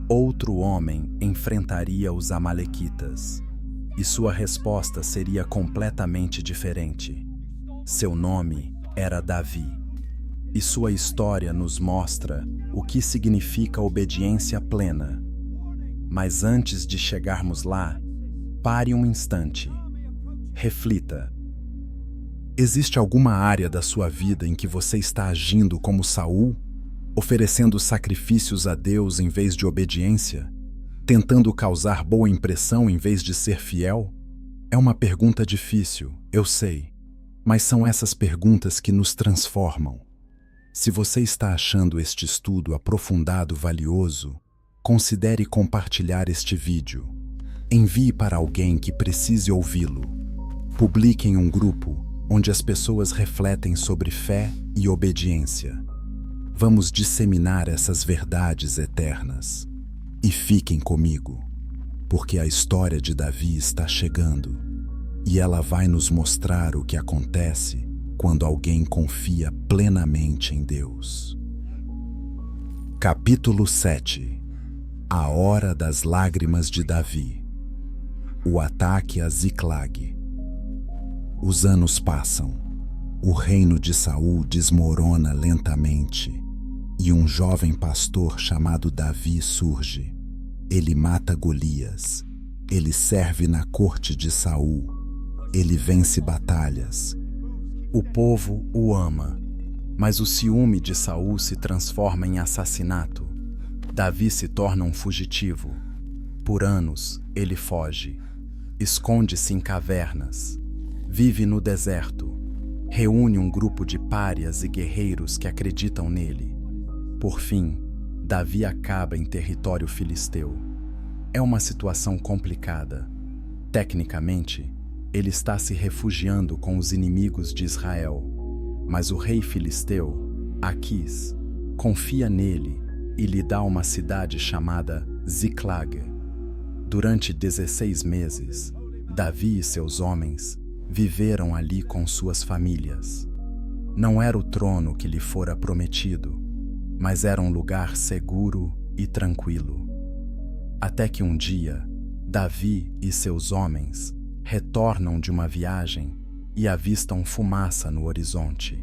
outro homem enfrentaria os amalequitas, e sua resposta seria completamente diferente. Seu nome era Davi, e sua história nos mostra o que significa obediência plena. Mas antes de chegarmos lá, pare um instante. Reflita. Existe alguma área da sua vida em que você está agindo como Saul, oferecendo sacrifícios a Deus em vez de obediência, tentando causar boa impressão em vez de ser fiel? É uma pergunta difícil, eu sei, mas são essas perguntas que nos transformam. Se você está achando este estudo aprofundado valioso, considere compartilhar este vídeo. Envie para alguém que precise ouvi-lo. Publique em um grupo onde as pessoas refletem sobre fé e obediência. Vamos disseminar essas verdades eternas. E fiquem comigo, porque a história de Davi está chegando, e ela vai nos mostrar o que acontece quando alguém confia plenamente em Deus. Capítulo 7. A Hora das Lágrimas de Davi. O ataque a Ziclag. Os anos passam. O reino de Saul desmorona lentamente, e um jovem pastor chamado Davi surge. Ele mata Golias. Ele serve na corte de Saul. Ele vence batalhas. O povo o ama, mas o ciúme de Saul se transforma em assassinato. Davi se torna um fugitivo. Por anos, ele foge. Esconde-se em cavernas. Vive no deserto. Reúne um grupo de párias e guerreiros que acreditam nele. Por fim, Davi acaba em território filisteu. É uma situação complicada. Tecnicamente, ele está se refugiando com os inimigos de Israel, mas o rei filisteu, Aquis, confia nele e lhe dá uma cidade chamada Ziclag. Durante 16 meses, Davi e seus homens viveram ali com suas famílias. Não era o trono que lhe fora prometido, mas era um lugar seguro e tranquilo. Até que um dia, Davi e seus homens retornam de uma viagem e avistam fumaça no horizonte.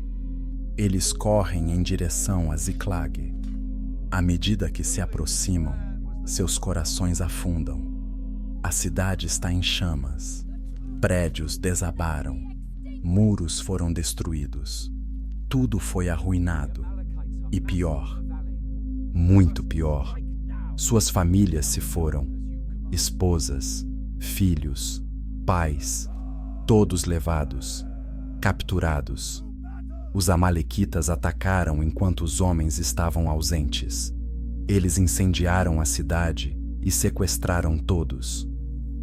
Eles correm em direção a Ziklag. À medida que se aproximam, seus corações afundam. A cidade está em chamas. Prédios desabaram. Muros foram destruídos. Tudo foi arruinado. E pior, muito pior, suas famílias se foram. Esposas, filhos, pais, todos levados, capturados. Os amalequitas atacaram enquanto os homens estavam ausentes. Eles incendiaram a cidade e sequestraram todos.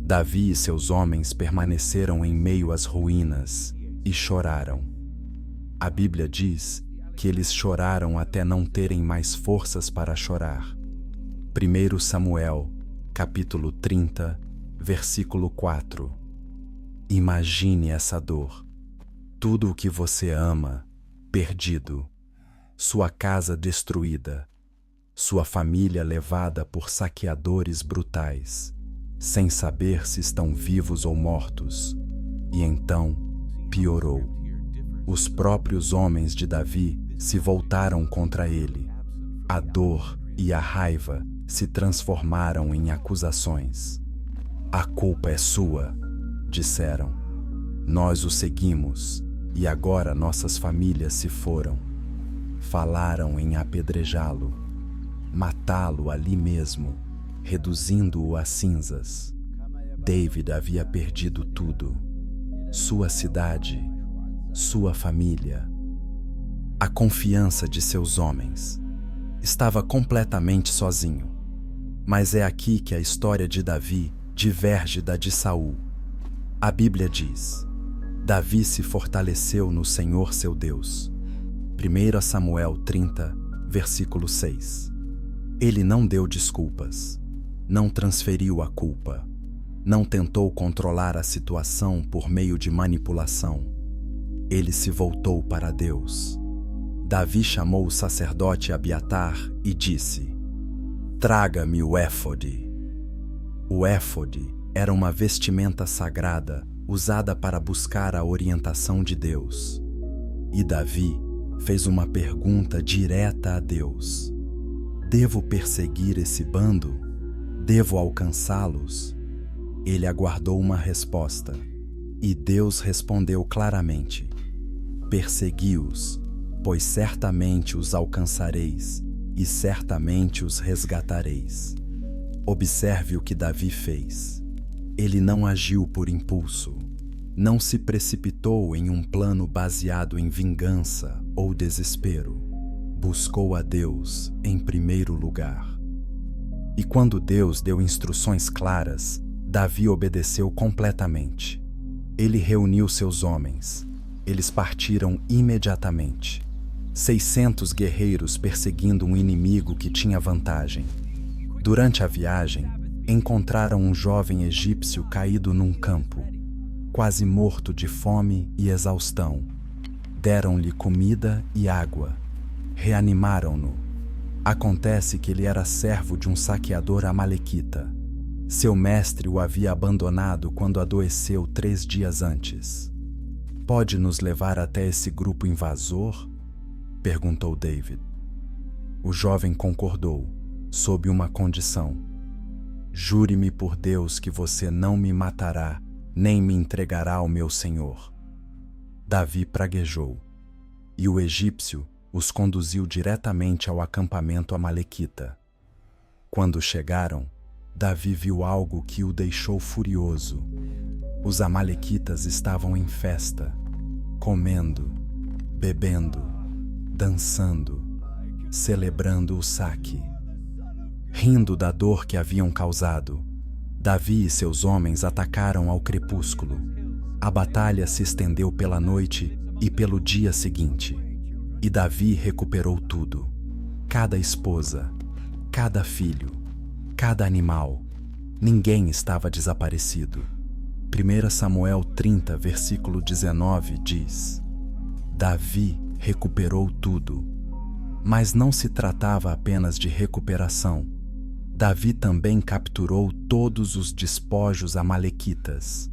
Davi e seus homens permaneceram em meio às ruínas e choraram. A Bíblia diz que eles choraram até não terem mais forças para chorar. 1 Samuel, capítulo 30, versículo 4. Imagine essa dor. Tudo o que você ama, perdido. Sua casa destruída. Sua família levada por saqueadores brutais, sem saber se estão vivos ou mortos. E então, piorou. Os próprios homens de Davi se voltaram contra ele. A dor e a raiva se transformaram em acusações. A culpa é sua, disseram. Nós o seguimos e agora nossas famílias se foram. Falaram em apedrejá-lo, matá-lo ali mesmo, reduzindo-o a cinzas. David havia perdido tudo: sua cidade, sua família, a confiança de seus homens. Estava completamente sozinho. Mas é aqui que a história de Davi diverge da de Saul. A Bíblia diz: Davi se fortaleceu no Senhor seu Deus. 1 Samuel 30, versículo 6. Ele não deu desculpas, não transferiu a culpa, não tentou controlar a situação por meio de manipulação. Ele se voltou para Deus. Davi chamou o sacerdote Abiatar e disse: Traga-me o éfode. O éfode era uma vestimenta sagrada usada para buscar a orientação de Deus. E Davi fez uma pergunta direta a Deus: Devo perseguir esse bando? Devo alcançá-los? Ele aguardou uma resposta, e Deus respondeu claramente: Persegui-os, pois certamente os alcançareis e certamente os resgatareis. Observe o que Davi fez. Ele não agiu por impulso, não se precipitou em um plano baseado em vingança ou desespero. Buscou a Deus em primeiro lugar. E quando Deus deu instruções claras, Davi obedeceu completamente. Ele reuniu seus homens. Eles partiram imediatamente. 600 guerreiros perseguindo um inimigo que tinha vantagem. Durante a viagem, encontraram um jovem egípcio caído num campo, quase morto de fome e exaustão. Deram-lhe comida e água. Reanimaram-no. Acontece que ele era servo de um saqueador amalequita. Seu mestre o havia abandonado quando adoeceu 3 dias antes. Pode nos levar até esse grupo invasor? Perguntou David. O jovem concordou, sob uma condição: Jure-me por Deus que você não me matará, nem me entregará ao meu senhor. Davi praguejou, e o egípcio os conduziu diretamente ao acampamento amalequita. Quando chegaram, Davi viu algo que o deixou furioso. Os amalequitas estavam em festa, comendo, bebendo, dançando, celebrando o saque. Rindo da dor que haviam causado, Davi e seus homens atacaram ao crepúsculo. A batalha se estendeu pela noite e pelo dia seguinte. E Davi recuperou tudo: cada esposa, cada filho, cada animal. Ninguém estava desaparecido. 1 Samuel 30, versículo 19 diz: Davi recuperou tudo. Mas não se tratava apenas de recuperação. Davi também capturou todos os despojos amalequitas.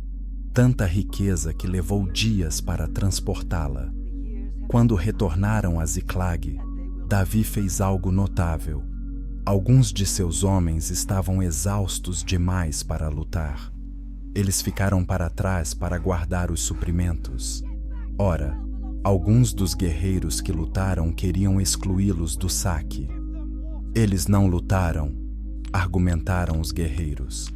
tanta riqueza que levou dias para transportá-la. Quando retornaram a Ziclag, Davi fez algo notável. Alguns de seus homens estavam exaustos demais para lutar. Eles ficaram para trás para guardar os suprimentos. Ora, alguns dos guerreiros que lutaram queriam excluí-los do saque. Eles não lutaram, argumentaram os guerreiros.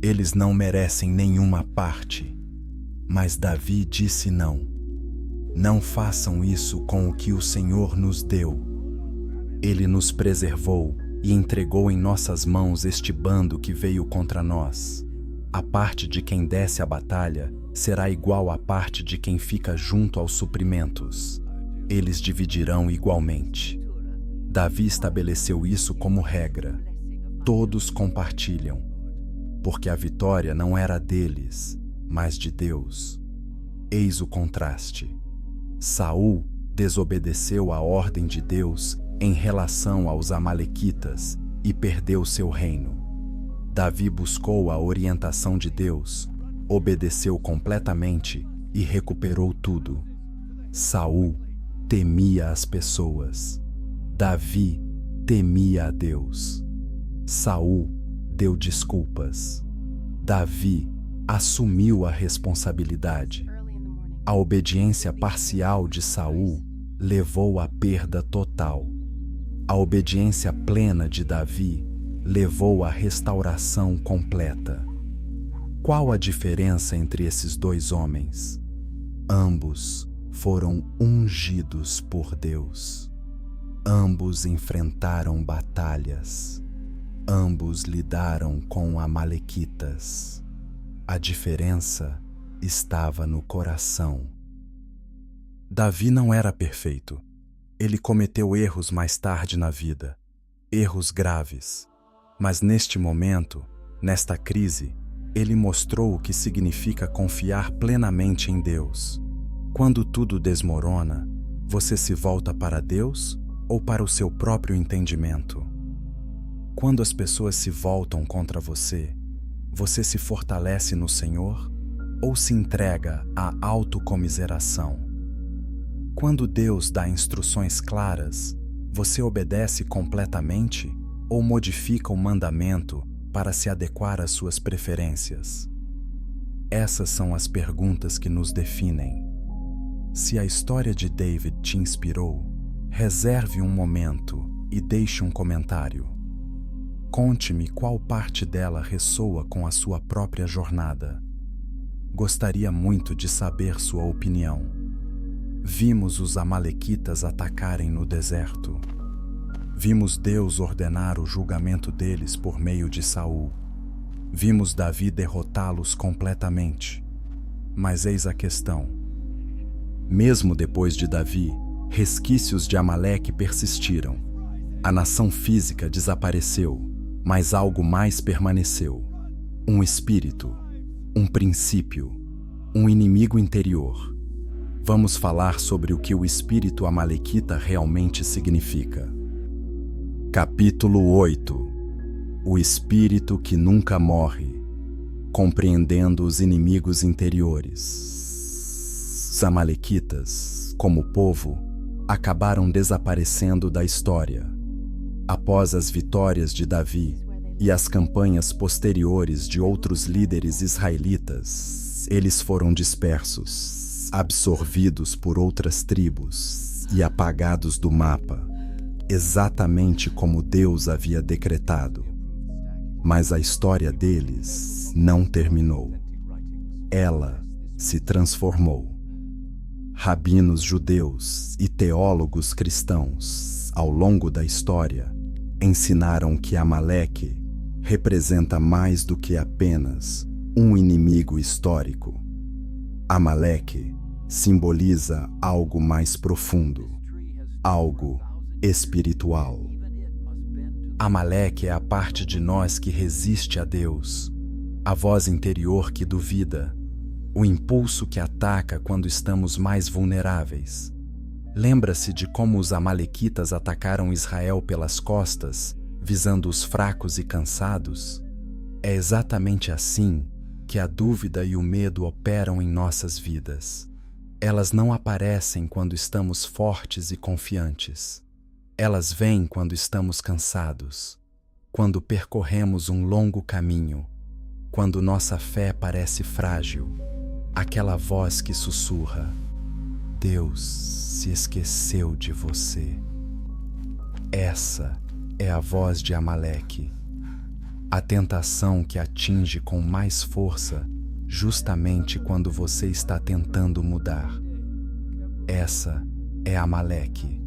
Eles não merecem nenhuma parte. Mas Davi disse não. Não façam isso com o que o Senhor nos deu. Ele nos preservou e entregou em nossas mãos este bando que veio contra nós. A parte de quem desce à batalha será igual à parte de quem fica junto aos suprimentos. Eles dividirão igualmente. Davi estabeleceu isso como regra. Todos compartilham, porque a vitória não era deles, mas de Deus. Eis o contraste. Saul desobedeceu à ordem de Deus em relação aos amalequitas e perdeu seu reino. Davi buscou a orientação de Deus, obedeceu completamente e recuperou tudo. Saul temia as pessoas. Davi temia a Deus. Saul deu desculpas. Davi assumiu a responsabilidade. A obediência parcial de Saul levou à perda total. A obediência plena de Davi levou à restauração completa. Qual a diferença entre esses dois homens? Ambos foram ungidos por Deus. Ambos enfrentaram batalhas. Ambos lidaram com amalequitas. A diferença estava no coração. Davi não era perfeito. Ele cometeu erros mais tarde na vida, erros graves. Mas neste momento, nesta crise, ele mostrou o que significa confiar plenamente em Deus. Quando tudo desmorona, você se volta para Deus ou para o seu próprio entendimento? Quando as pessoas se voltam contra você, você se fortalece no Senhor ou se entrega à autocomiseração? Quando Deus dá instruções claras, você obedece completamente ou modifica o mandamento para se adequar às suas preferências? Essas são as perguntas que nos definem. Se a história de David te inspirou, reserve um momento e deixe um comentário. Conte-me qual parte dela ressoa com a sua própria jornada. Gostaria muito de saber sua opinião. Vimos os amalequitas atacarem no deserto. Vimos Deus ordenar o julgamento deles por meio de Saul. Vimos Davi derrotá-los completamente. Mas eis a questão. Mesmo depois de Davi, resquícios de Amaleque persistiram. A nação física desapareceu, mas algo mais permaneceu. Um espírito, um princípio, um inimigo interior. Vamos falar sobre o que o espírito amalequita realmente significa. Capítulo 8. O espírito que nunca morre, compreendendo os inimigos interiores. Os amalequitas, como povo, acabaram desaparecendo da história. Após as vitórias de Davi e as campanhas posteriores de outros líderes israelitas, eles foram dispersos, absorvidos por outras tribos e apagados do mapa, exatamente como Deus havia decretado. Mas a história deles não terminou. Ela se transformou. Rabinos judeus e teólogos cristãos, ao longo da história, ensinaram que Amaleque representa mais do que apenas um inimigo histórico. Amaleque simboliza algo mais profundo, algo espiritual. Amaleque é a parte de nós que resiste a Deus, a voz interior que duvida, o impulso que ataca quando estamos mais vulneráveis. Lembra-se de como os amalequitas atacaram Israel pelas costas, visando os fracos e cansados? É exatamente assim que a dúvida e o medo operam em nossas vidas. Elas não aparecem quando estamos fortes e confiantes. Elas vêm quando estamos cansados, quando percorremos um longo caminho, quando nossa fé parece frágil. Aquela voz que sussurra: Deus se esqueceu de você. Essa é a voz de Amaleque, a tentação que atinge com mais força justamente quando você está tentando mudar. Essa é Amaleque,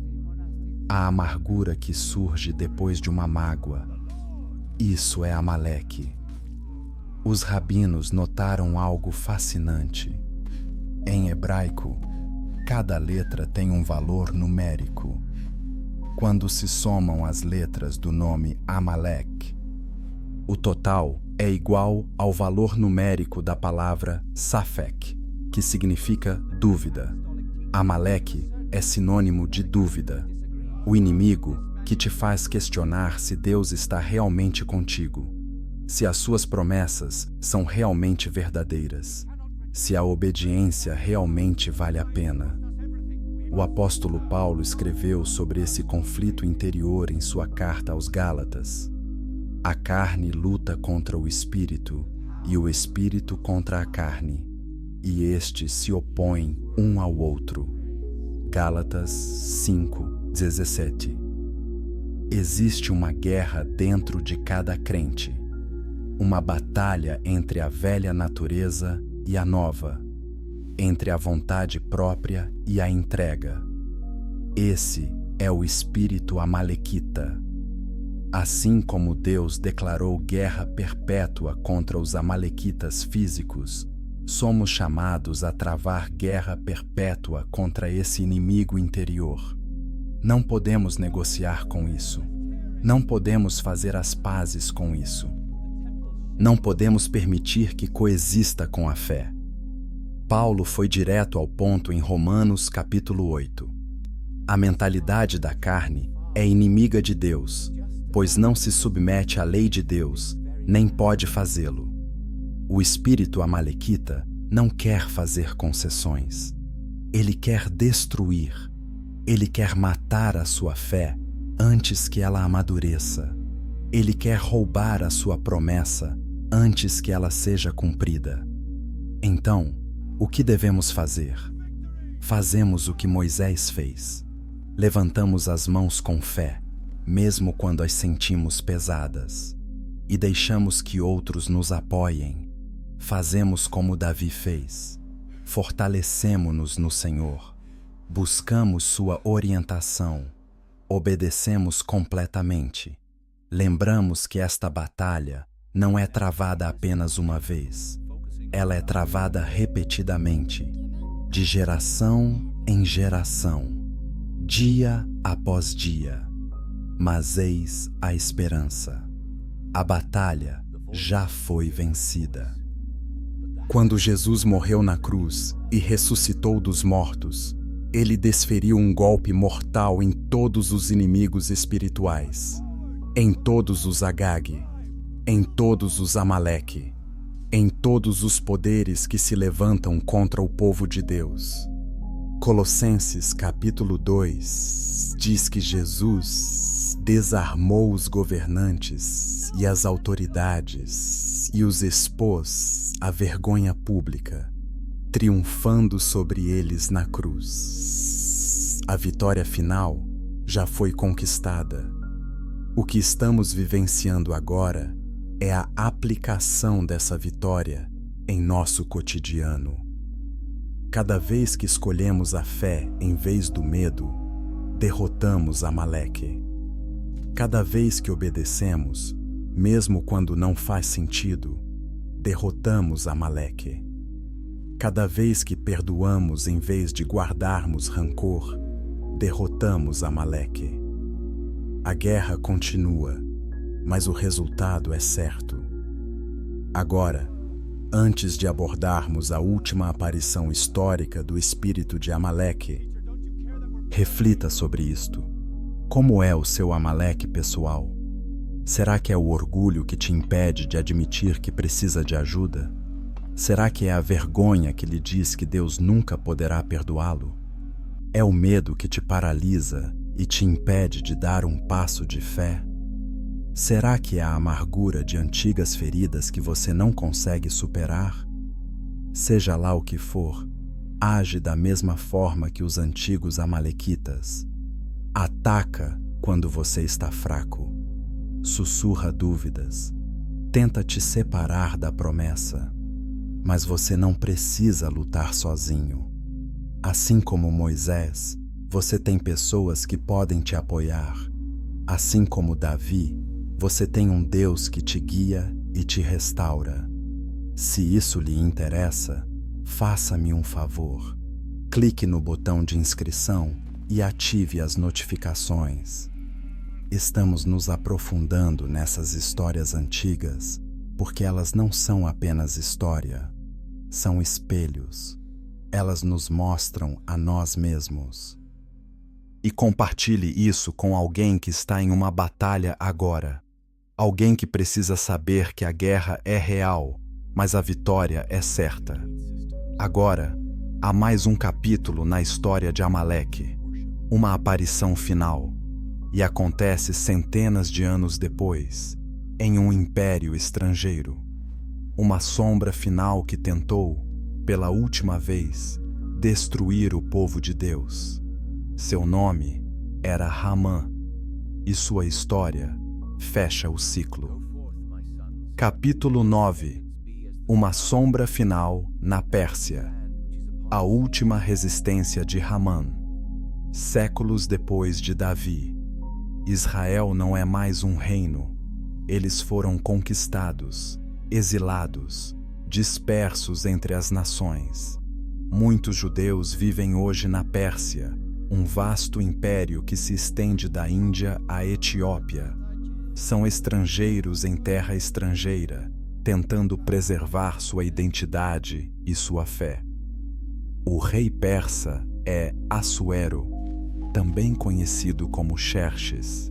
a amargura que surge depois de uma mágoa. Isso é Amaleque. Os rabinos notaram algo fascinante. Em hebraico, cada letra tem um valor numérico. Quando se somam as letras do nome Amalek, o total é igual ao valor numérico da palavra Safek, que significa dúvida. Amaleque é sinônimo de dúvida, o inimigo que te faz questionar se Deus está realmente contigo, se as suas promessas são realmente verdadeiras, se a obediência realmente vale a pena. O apóstolo Paulo escreveu sobre esse conflito interior em sua carta aos Gálatas. A carne luta contra o espírito e o espírito contra a carne, e estes se opõem um ao outro. Gálatas 5:17. Existe uma guerra dentro de cada crente, uma batalha entre a velha natureza e a nova, entre a vontade própria e a entrega. Esse é o espírito amalequita. Assim como Deus declarou guerra perpétua contra os amalequitas físicos, somos chamados a travar guerra perpétua contra esse inimigo interior. Não podemos negociar com isso. Não podemos fazer as pazes com isso. Não podemos permitir que coexista com a fé. Paulo foi direto ao ponto em Romanos capítulo 8. A mentalidade da carne é inimiga de Deus, pois não se submete à lei de Deus, nem pode fazê-lo. O espírito amalequita não quer fazer concessões. Ele quer destruir. Ele quer matar a sua fé antes que ela amadureça. Ele quer roubar a sua promessa antes que ela seja cumprida. Então, o que devemos fazer? Fazemos o que Moisés fez. Levantamos as mãos com fé, mesmo quando as sentimos pesadas, e deixamos que outros nos apoiem. Fazemos como Davi fez. Fortalecemo-nos no Senhor. Buscamos sua orientação. Obedecemos completamente. Lembramos que esta batalha não é travada apenas uma vez. Ela é travada repetidamente, de geração em geração, dia após dia. Mas eis a esperança. A batalha já foi vencida. Quando Jesus morreu na cruz e ressuscitou dos mortos, ele desferiu um golpe mortal em todos os inimigos espirituais, em todos os Agag, em todos os Amaleque, em todos os poderes que se levantam contra o povo de Deus. Colossenses capítulo 2 diz que Jesus desarmou os governantes e as autoridades e os expôs à vergonha pública, triunfando sobre eles na cruz. A vitória final já foi conquistada. O que estamos vivenciando agora é a aplicação dessa vitória em nosso cotidiano. Cada vez que escolhemos a fé em vez do medo, derrotamos Amaleque. Cada vez que obedecemos, mesmo quando não faz sentido, derrotamos Amaleque. Cada vez que perdoamos em vez de guardarmos rancor, derrotamos Amaleque. A guerra continua, mas o resultado é certo. Agora, antes de abordarmos a última aparição histórica do espírito de Amaleque, reflita sobre isto. Como é o seu Amaleque pessoal? Será que é o orgulho que te impede de admitir que precisa de ajuda? Será que é a vergonha que lhe diz que Deus nunca poderá perdoá-lo? É o medo que te paralisa e te impede de dar um passo de fé? Será que é a amargura de antigas feridas que você não consegue superar? Seja lá o que for, age da mesma forma que os antigos amalequitas. Ataca quando você está fraco. Sussurra dúvidas. Tenta te separar da promessa. Mas você não precisa lutar sozinho. Assim como Moisés, você tem pessoas que podem te apoiar. Assim como Davi, você tem um Deus que te guia e te restaura. Se isso lhe interessa, faça-me um favor. Clique no botão de inscrição e ative as notificações. Estamos nos aprofundando nessas histórias antigas, porque elas não são apenas história, são espelhos. Elas nos mostram a nós mesmos. E compartilhe isso com alguém que está em uma batalha agora. Alguém que precisa saber que a guerra é real, mas a vitória é certa. Agora, há mais um capítulo na história de Amaleque, uma aparição final, e acontece centenas de anos depois, em um império estrangeiro. Uma sombra final que tentou, pela última vez, destruir o povo de Deus. Seu nome era Ramã, e sua história fecha o ciclo. Capítulo 9. Uma sombra final na Pérsia. A última resistência de Ramã. Séculos depois de Davi. Israel não é mais um reino. Eles foram conquistados, exilados, dispersos entre as nações. Muitos judeus vivem hoje na Pérsia, um vasto império que se estende da Índia à Etiópia. São estrangeiros em terra estrangeira, tentando preservar sua identidade e sua fé. O rei persa é Assuero, também conhecido como Xerxes.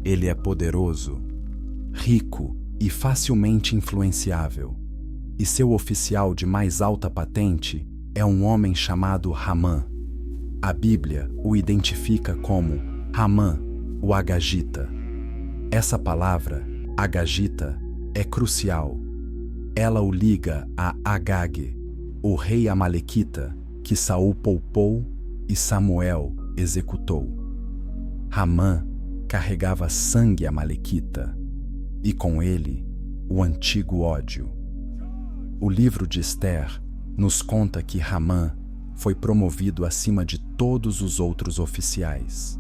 Ele é poderoso, rico e facilmente influenciável, e seu oficial de mais alta patente é um homem chamado Ramã. A Bíblia o identifica como Ramã, o Agagita. Essa palavra, Agagita, é crucial. Ela o liga a Agag, o rei amalequita que Saul poupou e Samuel executou. Ramã carregava sangue amalequita e com ele o antigo ódio. O livro de Esther nos conta que Ramã foi promovido acima de todos os outros oficiais.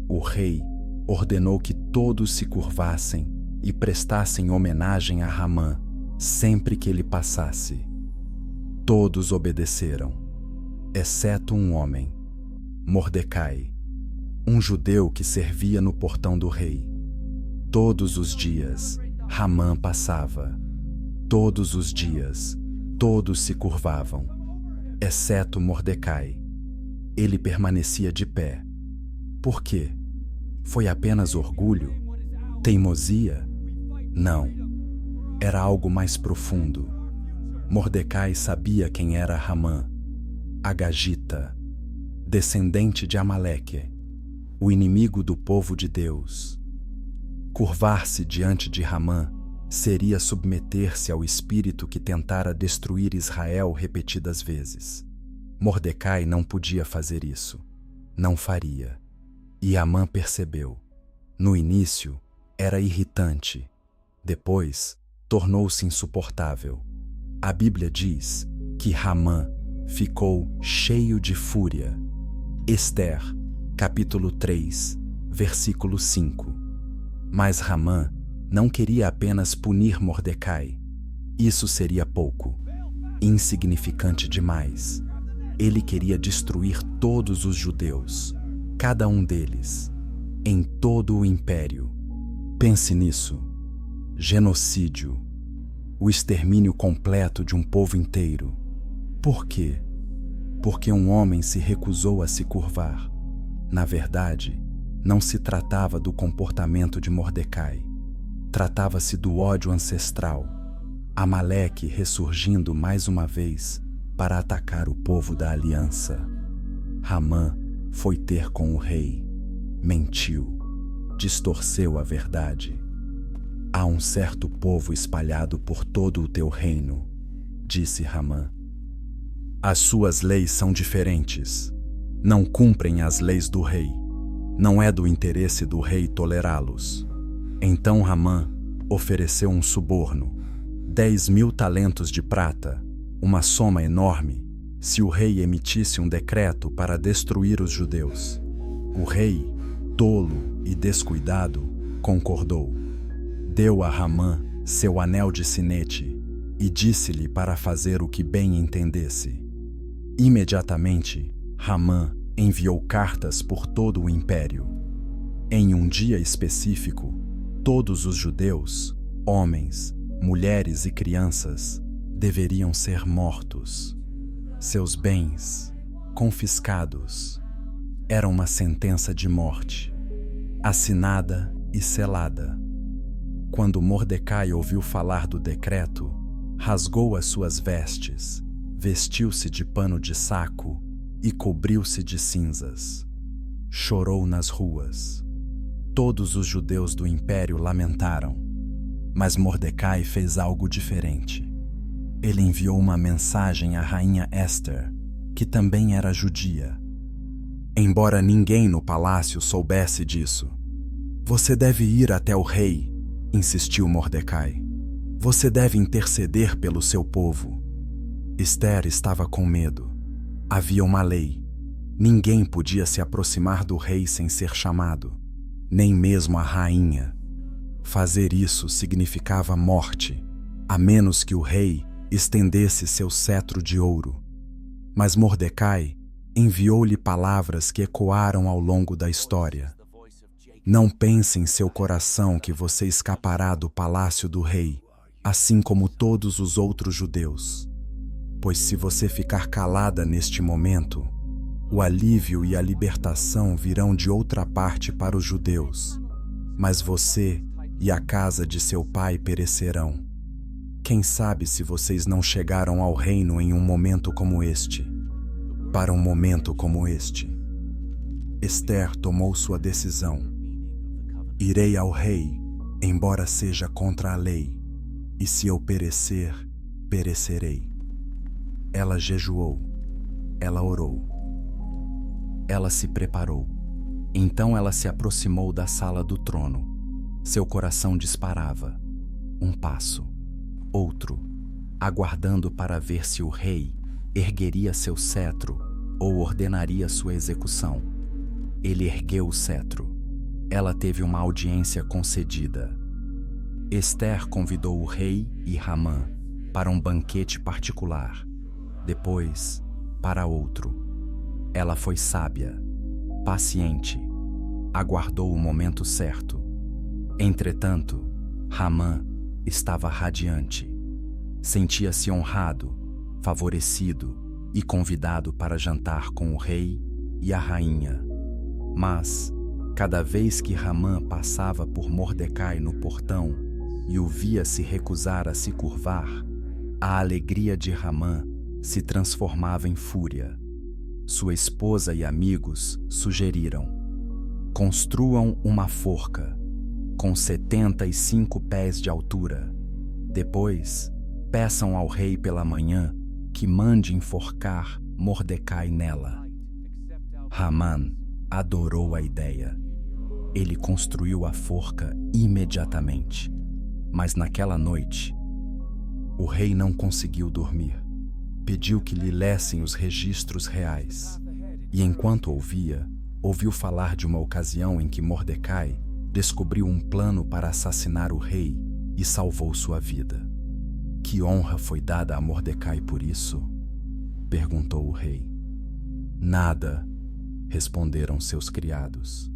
O rei ordenou que todos se curvassem e prestassem homenagem a Ramã sempre que ele passasse. Todos obedeceram, exceto um homem, Mordecai, um judeu que servia no portão do rei. Todos os dias, Ramã passava. Todos os dias, todos se curvavam, exceto Mordecai. Ele permanecia de pé. Por quê? Foi apenas orgulho? Teimosia? Não. Era algo mais profundo. Mordecai sabia quem era Ramã, Agagita, descendente de Amaleque, o inimigo do povo de Deus. Curvar-se diante de Ramã seria submeter-se ao espírito que tentara destruir Israel repetidas vezes. Mordecai não podia fazer isso. Não faria. E Amã percebeu. No início, era irritante. Depois, tornou-se insuportável. A Bíblia diz que Ramã ficou cheio de fúria. Esther, capítulo 3, versículo 5. Mas Ramã não queria apenas punir Mordecai. Isso seria pouco, insignificante demais. Ele queria destruir todos os judeus, cada um deles, em todo o império. Pense nisso. Genocídio. O extermínio completo de um povo inteiro. Por quê? Porque um homem se recusou a se curvar. Na verdade, não se tratava do comportamento de Mordecai. Tratava-se do ódio ancestral. Amaleque ressurgindo mais uma vez para atacar o povo da aliança. Ramã foi ter com o rei, mentiu, distorceu a verdade. Há um certo povo espalhado por todo o teu reino, disse Ramã. As suas leis são diferentes. Não cumprem as leis do rei. Não é do interesse do rei tolerá-los. Então Ramã ofereceu um suborno, 10.000 talentos de prata, uma soma enorme, se o rei emitisse um decreto para destruir os judeus. O rei, tolo e descuidado, concordou. Deu a Ramã seu anel de sinete e disse-lhe para fazer o que bem entendesse. Imediatamente, Ramã enviou cartas por todo o império. Em um dia específico, todos os judeus, homens, mulheres e crianças, deveriam ser mortos. Seus bens, confiscados. Era uma sentença de morte, assinada e selada. Quando Mordecai ouviu falar do decreto, rasgou as suas vestes, vestiu-se de pano de saco e cobriu-se de cinzas. Chorou nas ruas. Todos os judeus do império lamentaram, mas Mordecai fez algo diferente. Ele enviou uma mensagem à rainha Esther, que também era judia. Embora ninguém no palácio soubesse disso. Você deve ir até o rei, insistiu Mordecai. Você deve interceder pelo seu povo. Esther estava com medo. Havia uma lei. Ninguém podia se aproximar do rei sem ser chamado, nem mesmo a rainha. Fazer isso significava morte, a menos que o rei estendesse seu cetro de ouro. Mas Mordecai enviou-lhe palavras que ecoaram ao longo da história. Não pense em seu coração que você escapará do palácio do rei, assim como todos os outros judeus. Pois se você ficar calada neste momento, o alívio e a libertação virão de outra parte para os judeus, mas você e a casa de seu pai perecerão. Quem sabe se vocês não chegaram ao reino em um momento como este, para um momento como este. Esther tomou sua decisão. Irei ao rei, embora seja contra a lei, e se eu perecer, perecerei. Ela jejuou, ela orou. Ela se preparou. Então ela se aproximou da sala do trono. Seu coração disparava. Um passo, outro, aguardando para ver se o rei ergueria seu cetro ou ordenaria sua execução. Ele ergueu o cetro. Ela teve uma audiência concedida. Esther convidou o rei e Ramã para um banquete particular. Depois, para outro. Ela foi sábia, paciente, aguardou o momento certo. Entretanto, Ramã estava radiante. Sentia-se honrado, favorecido e convidado para jantar com o rei e a rainha. Mas, cada vez que Ramã passava por Mordecai no portão e o via se recusar a se curvar, a alegria de Ramã se transformava em fúria. Sua esposa e amigos sugeriram: construam uma forca com 75 pés de altura. Depois, peçam ao rei pela manhã que mande enforcar Mordecai nela. Ramã adorou a ideia. Ele construiu a forca imediatamente. Mas naquela noite, o rei não conseguiu dormir. Pediu que lhe lessem os registros reais. E enquanto ouvia, ouviu falar de uma ocasião em que Mordecai descobriu um plano para assassinar o rei e salvou sua vida. Que honra foi dada a Mordecai por isso? Perguntou o rei. Nada, responderam seus criados.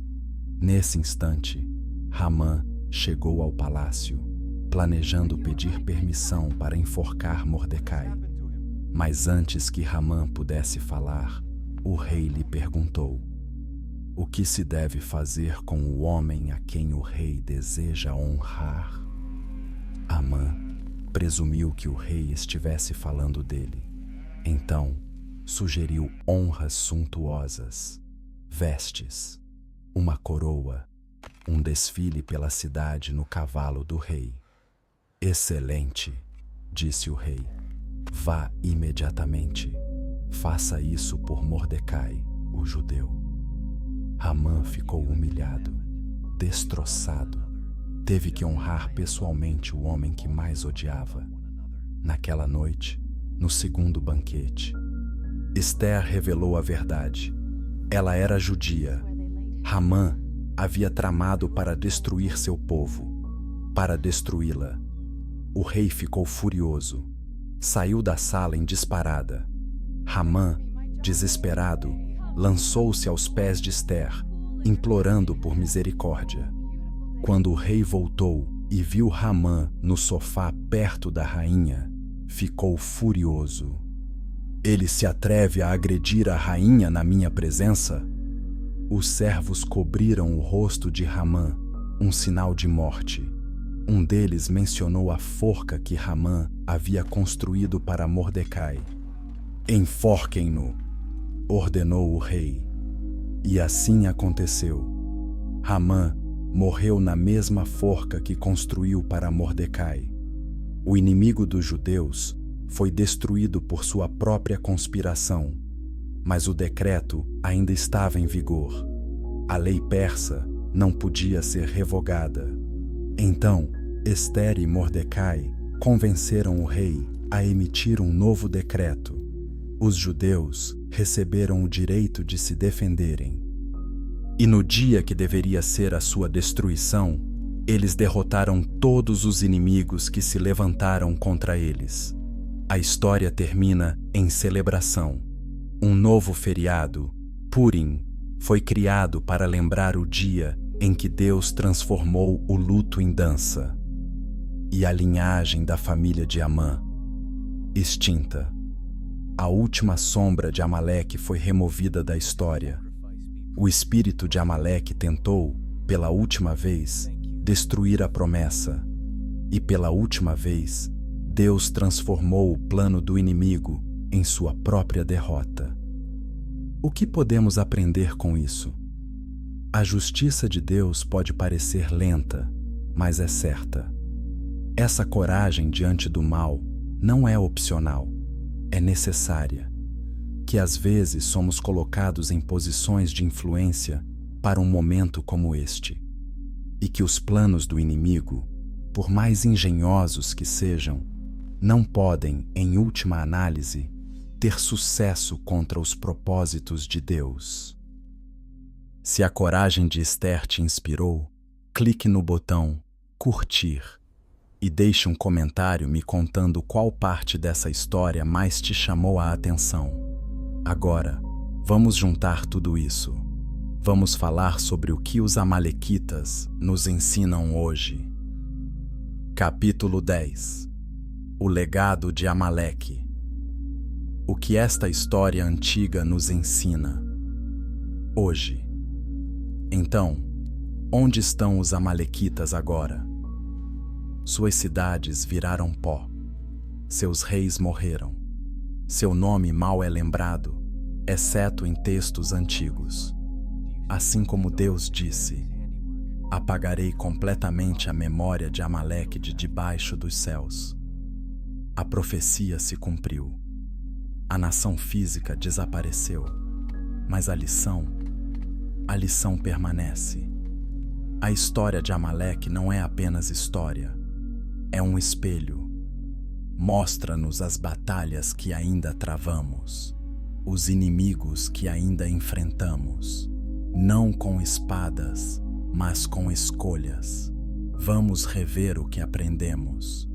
Nesse instante, Ramã chegou ao palácio, planejando pedir permissão para enforcar Mordecai. Mas antes que Ramã pudesse falar, o rei lhe perguntou: o que se deve fazer com o homem a quem o rei deseja honrar? Amã presumiu que o rei estivesse falando dele. Então, sugeriu honras suntuosas, vestes, uma coroa, um desfile pela cidade no cavalo do rei. Excelente, disse o rei. Vá imediatamente. Faça isso por Mordecai, o judeu. Hamã ficou humilhado, destroçado. Teve que honrar pessoalmente o homem que mais odiava. Naquela noite, no segundo banquete, Ester revelou a verdade. Ela era judia. Hamã havia tramado para destruir seu povo, para destruí-la. O rei ficou furioso. Saiu da sala em disparada. Hamã, desesperado, lançou-se aos pés de Ester, implorando por misericórdia. Quando o rei voltou e viu Hamã no sofá perto da rainha, ficou furioso. Ele se atreve a agredir a rainha na minha presença? Os servos cobriram o rosto de Hamã, um sinal de morte. Um deles mencionou a forca que Hamã havia construído para Mordecai. Enforquem-no, ordenou o rei. E assim aconteceu. Hamã morreu na mesma forca que construiu para Mordecai. O inimigo dos judeus foi destruído por sua própria conspiração, mas o decreto ainda estava em vigor. A lei persa não podia ser revogada. Então, Ester e Mordecai convenceram o rei a emitir um novo decreto. Os judeus receberam o direito de se defenderem. E no dia que deveria ser a sua destruição, eles derrotaram todos os inimigos que se levantaram contra eles. A história termina em celebração. Um novo feriado, Purim, foi criado para lembrar o dia em que Deus transformou o luto em dança. E a linhagem da família de Amã, extinta. A última sombra de Amaleque foi removida da história. O espírito de Amaleque tentou, pela última vez, destruir a promessa. E pela última vez, Deus transformou o plano do inimigo em sua própria derrota. O que podemos aprender com isso? A justiça de Deus pode parecer lenta, mas é certa. Essa coragem diante do mal não é opcional, é necessária. Que às vezes somos colocados em posições de influência para um momento como este. E que os planos do inimigo, por mais engenhosos que sejam, não podem, em última análise, ter sucesso contra os propósitos de Deus. Se a coragem de Ester te inspirou, clique no botão curtir e deixe um comentário me contando qual parte dessa história mais te chamou a atenção. Agora, vamos juntar tudo isso. Vamos falar sobre o que os amalequitas nos ensinam hoje. Capítulo 10. O legado de Amaleque. O que esta história antiga nos ensina hoje. Então, onde estão os amalequitas agora? Suas cidades viraram pó. Seus reis morreram. Seu nome mal é lembrado, exceto em textos antigos. Assim como Deus disse: apagarei completamente a memória de Amaleque de debaixo dos céus. A profecia se cumpriu. A nação física desapareceu, mas a lição permanece. A história de Amaleque não é apenas história, é um espelho. Mostra-nos as batalhas que ainda travamos, os inimigos que ainda enfrentamos, não com espadas, mas com escolhas. Vamos rever o que aprendemos.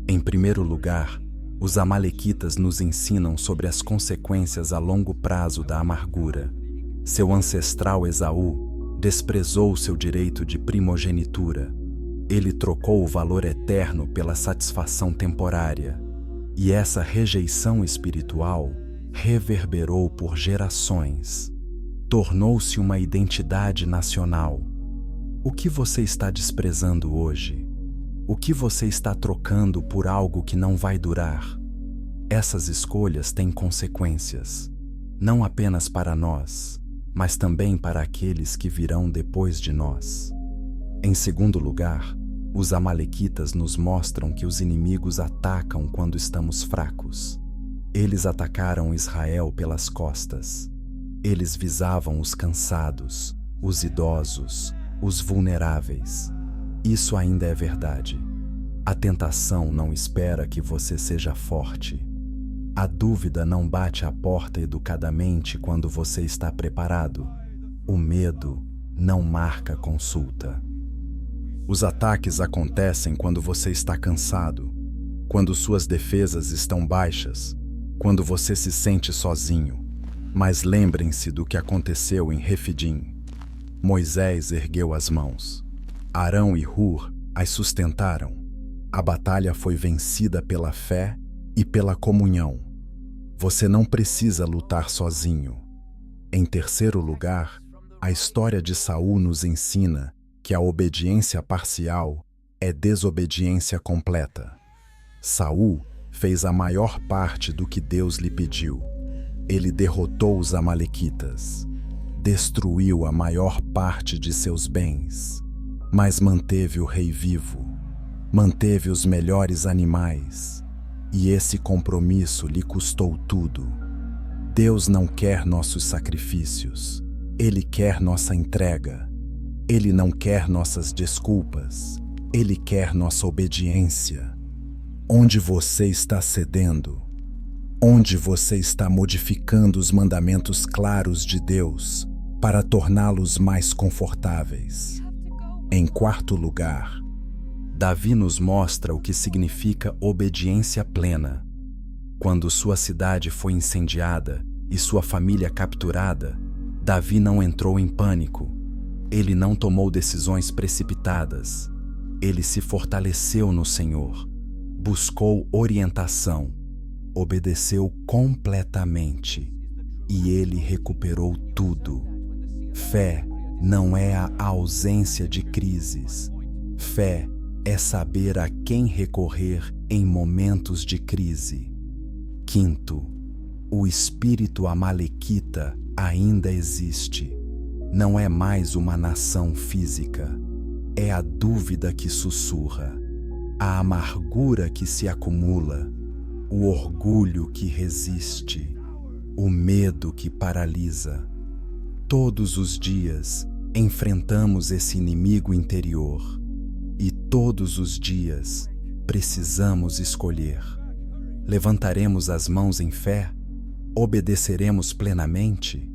Em primeiro lugar, os amalequitas nos ensinam sobre as consequências a longo prazo da amargura. Seu ancestral Esaú desprezou seu direito de primogenitura. Ele trocou o valor eterno pela satisfação temporária. E essa rejeição espiritual reverberou por gerações. Tornou-se uma identidade nacional. O que você está desprezando hoje? O que você está trocando por algo que não vai durar? Essas escolhas têm consequências, não apenas para nós, mas também para aqueles que virão depois de nós. Em segundo lugar, os amalequitas nos mostram que os inimigos atacam quando estamos fracos. Eles atacaram Israel pelas costas. Eles visavam os cansados, os idosos, os vulneráveis. Isso ainda é verdade. A tentação não espera que você seja forte. A dúvida não bate à porta educadamente quando você está preparado. O medo não marca consulta. Os ataques acontecem quando você está cansado, quando suas defesas estão baixas, quando você se sente sozinho. Mas lembrem-se do que aconteceu em Refidim. Moisés ergueu as mãos. Arão e Hur as sustentaram. A batalha foi vencida pela fé e pela comunhão. Você não precisa lutar sozinho. Em terceiro lugar, a história de Saul nos ensina que a obediência parcial é desobediência completa. Saul fez a maior parte do que Deus lhe pediu. Ele derrotou os amalequitas, destruiu a maior parte de seus bens, mas manteve o rei vivo, manteve os melhores animais, e esse compromisso lhe custou tudo. Deus não quer nossos sacrifícios, Ele quer nossa entrega. Ele não quer nossas desculpas, Ele quer nossa obediência. Onde você está cedendo? Onde você está modificando os mandamentos claros de Deus para torná-los mais confortáveis? Em quarto lugar, Davi nos mostra o que significa obediência plena. Quando sua cidade foi incendiada e sua família capturada, Davi não entrou em pânico. Ele não tomou decisões precipitadas. Ele se fortaleceu no Senhor, buscou orientação, obedeceu completamente e ele recuperou tudo. Fé não é a ausência de crises. Fé é saber a quem recorrer em momentos de crise. Quinto, o espírito amalequita ainda existe. Não é mais uma nação física. É a dúvida que sussurra, a amargura que se acumula, o orgulho que resiste, o medo que paralisa. Todos os dias enfrentamos esse inimigo interior e todos os dias precisamos escolher. Levantaremos as mãos em fé? Obedeceremos plenamente?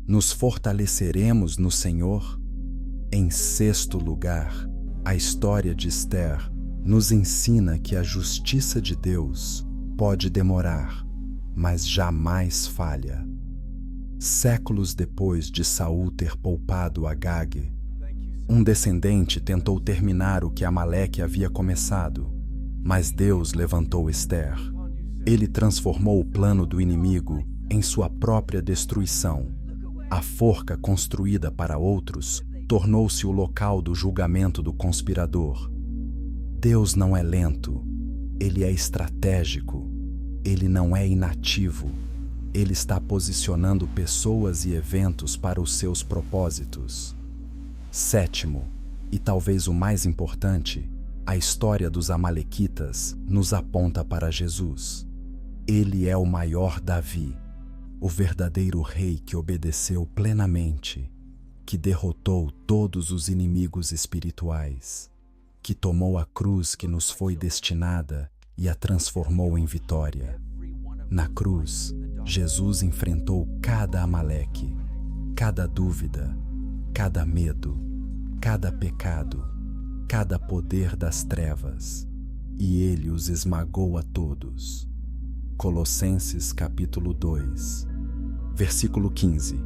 Nos fortaleceremos no Senhor? Em sexto lugar, a história de Esther nos ensina que a justiça de Deus pode demorar, mas jamais falha. Séculos depois de Saul ter poupado Agag, um descendente tentou terminar o que Amaleque havia começado, mas Deus levantou Esther. Ele transformou o plano do inimigo em sua própria destruição. A forca construída para outros tornou-se o local do julgamento do conspirador. Deus não é lento, Ele é estratégico, Ele não é inativo, Ele está posicionando pessoas e eventos para os seus propósitos. Sétimo, e talvez o mais importante, a história dos amalequitas nos aponta para Jesus. Ele é o maior Davi, o verdadeiro rei que obedeceu plenamente, que derrotou todos os inimigos espirituais, que tomou a cruz que nos foi destinada e a transformou em vitória. Na cruz, Jesus enfrentou cada Amaleque, cada dúvida, cada medo, cada pecado, cada poder das trevas, e ele os esmagou a todos. Colossenses capítulo 2, versículo 15.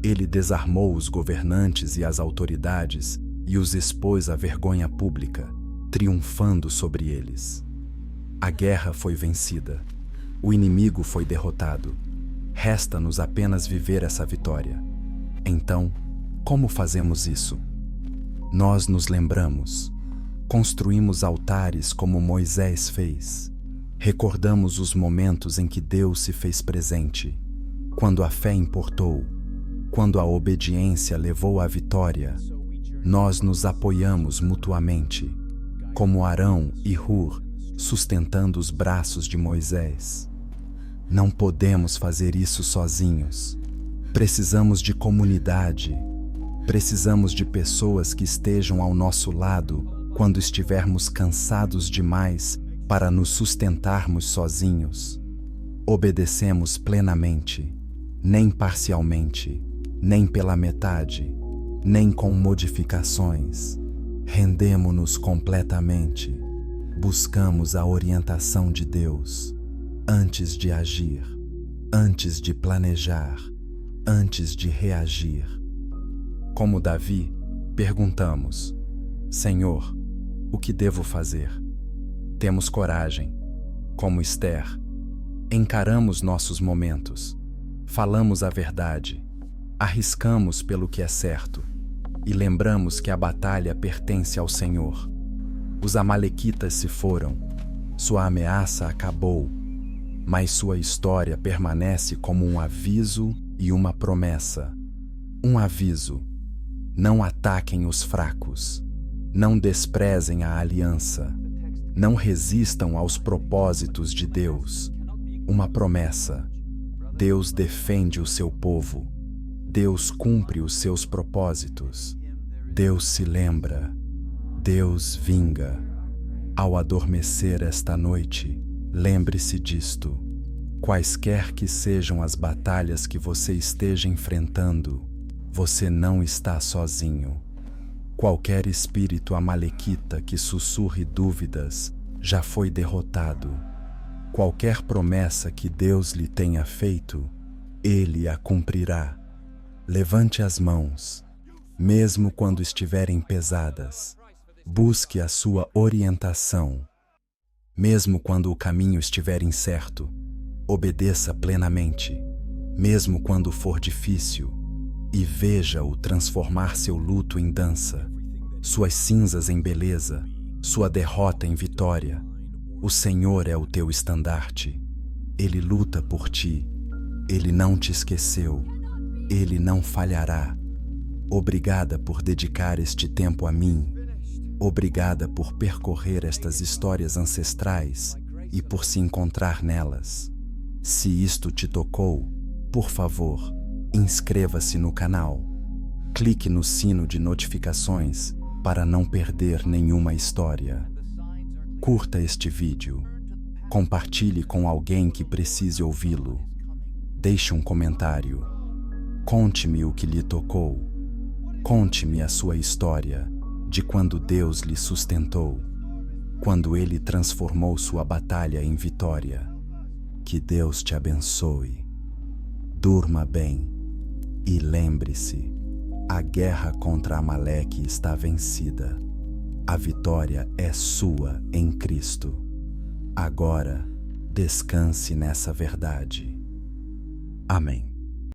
Ele desarmou os governantes e as autoridades e os expôs à vergonha pública, triunfando sobre eles. A guerra foi vencida. O inimigo foi derrotado. Resta-nos apenas viver essa vitória. Então, como fazemos isso? Nós nos lembramos. Construímos altares como Moisés fez. Recordamos os momentos em que Deus se fez presente, quando a fé importou, quando a obediência levou à vitória. Nós nos apoiamos mutuamente, como Arão e Hur, sustentando os braços de Moisés. Não podemos fazer isso sozinhos. Precisamos de comunidade. Precisamos de pessoas que estejam ao nosso lado quando estivermos cansados demais para nos sustentarmos sozinhos. Obedecemos plenamente, nem parcialmente, nem pela metade, nem com modificações. Rendemo-nos completamente. Buscamos a orientação de Deus antes de agir, antes de planejar, antes de reagir. Como Davi, perguntamos: Senhor, o que devo fazer? Temos coragem. Como Esther, encaramos nossos momentos, falamos a verdade, arriscamos pelo que é certo e lembramos que a batalha pertence ao Senhor. Os amalequitas se foram, sua ameaça acabou, mas sua história permanece como um aviso e uma promessa. Um aviso: não ataquem os fracos, não desprezem a aliança, não resistam aos propósitos de Deus. Uma promessa: Deus defende o seu povo, Deus cumpre os seus propósitos, Deus se lembra, Deus vinga. Ao adormecer esta noite, lembre-se disto. Quaisquer que sejam as batalhas que você esteja enfrentando, você não está sozinho. Qualquer espírito amalequita que sussurre dúvidas já foi derrotado. Qualquer promessa que Deus lhe tenha feito, Ele a cumprirá. Levante as mãos, mesmo quando estiverem pesadas. Busque a sua orientação. Mesmo quando o caminho estiver incerto, obedeça plenamente, mesmo quando for difícil, e veja-o transformar seu luto em dança, suas cinzas em beleza, sua derrota em vitória. O Senhor é o teu estandarte. Ele luta por ti. Ele não te esqueceu. Ele não falhará. Obrigada por dedicar este tempo a mim. Obrigada por percorrer estas histórias ancestrais e por se encontrar nelas. Se isto te tocou, por favor, inscreva-se no canal. Clique no sino de notificações para não perder nenhuma história. Curta este vídeo. Compartilhe com alguém que precise ouvi-lo. Deixe um comentário. Conte-me o que lhe tocou. Conte-me a sua história de quando Deus lhe sustentou, quando Ele transformou sua batalha em vitória. Que Deus te abençoe. Durma bem e lembre-se, a guerra contra Amaleque está vencida. A vitória é sua em Cristo. Agora, descanse nessa verdade. Amém.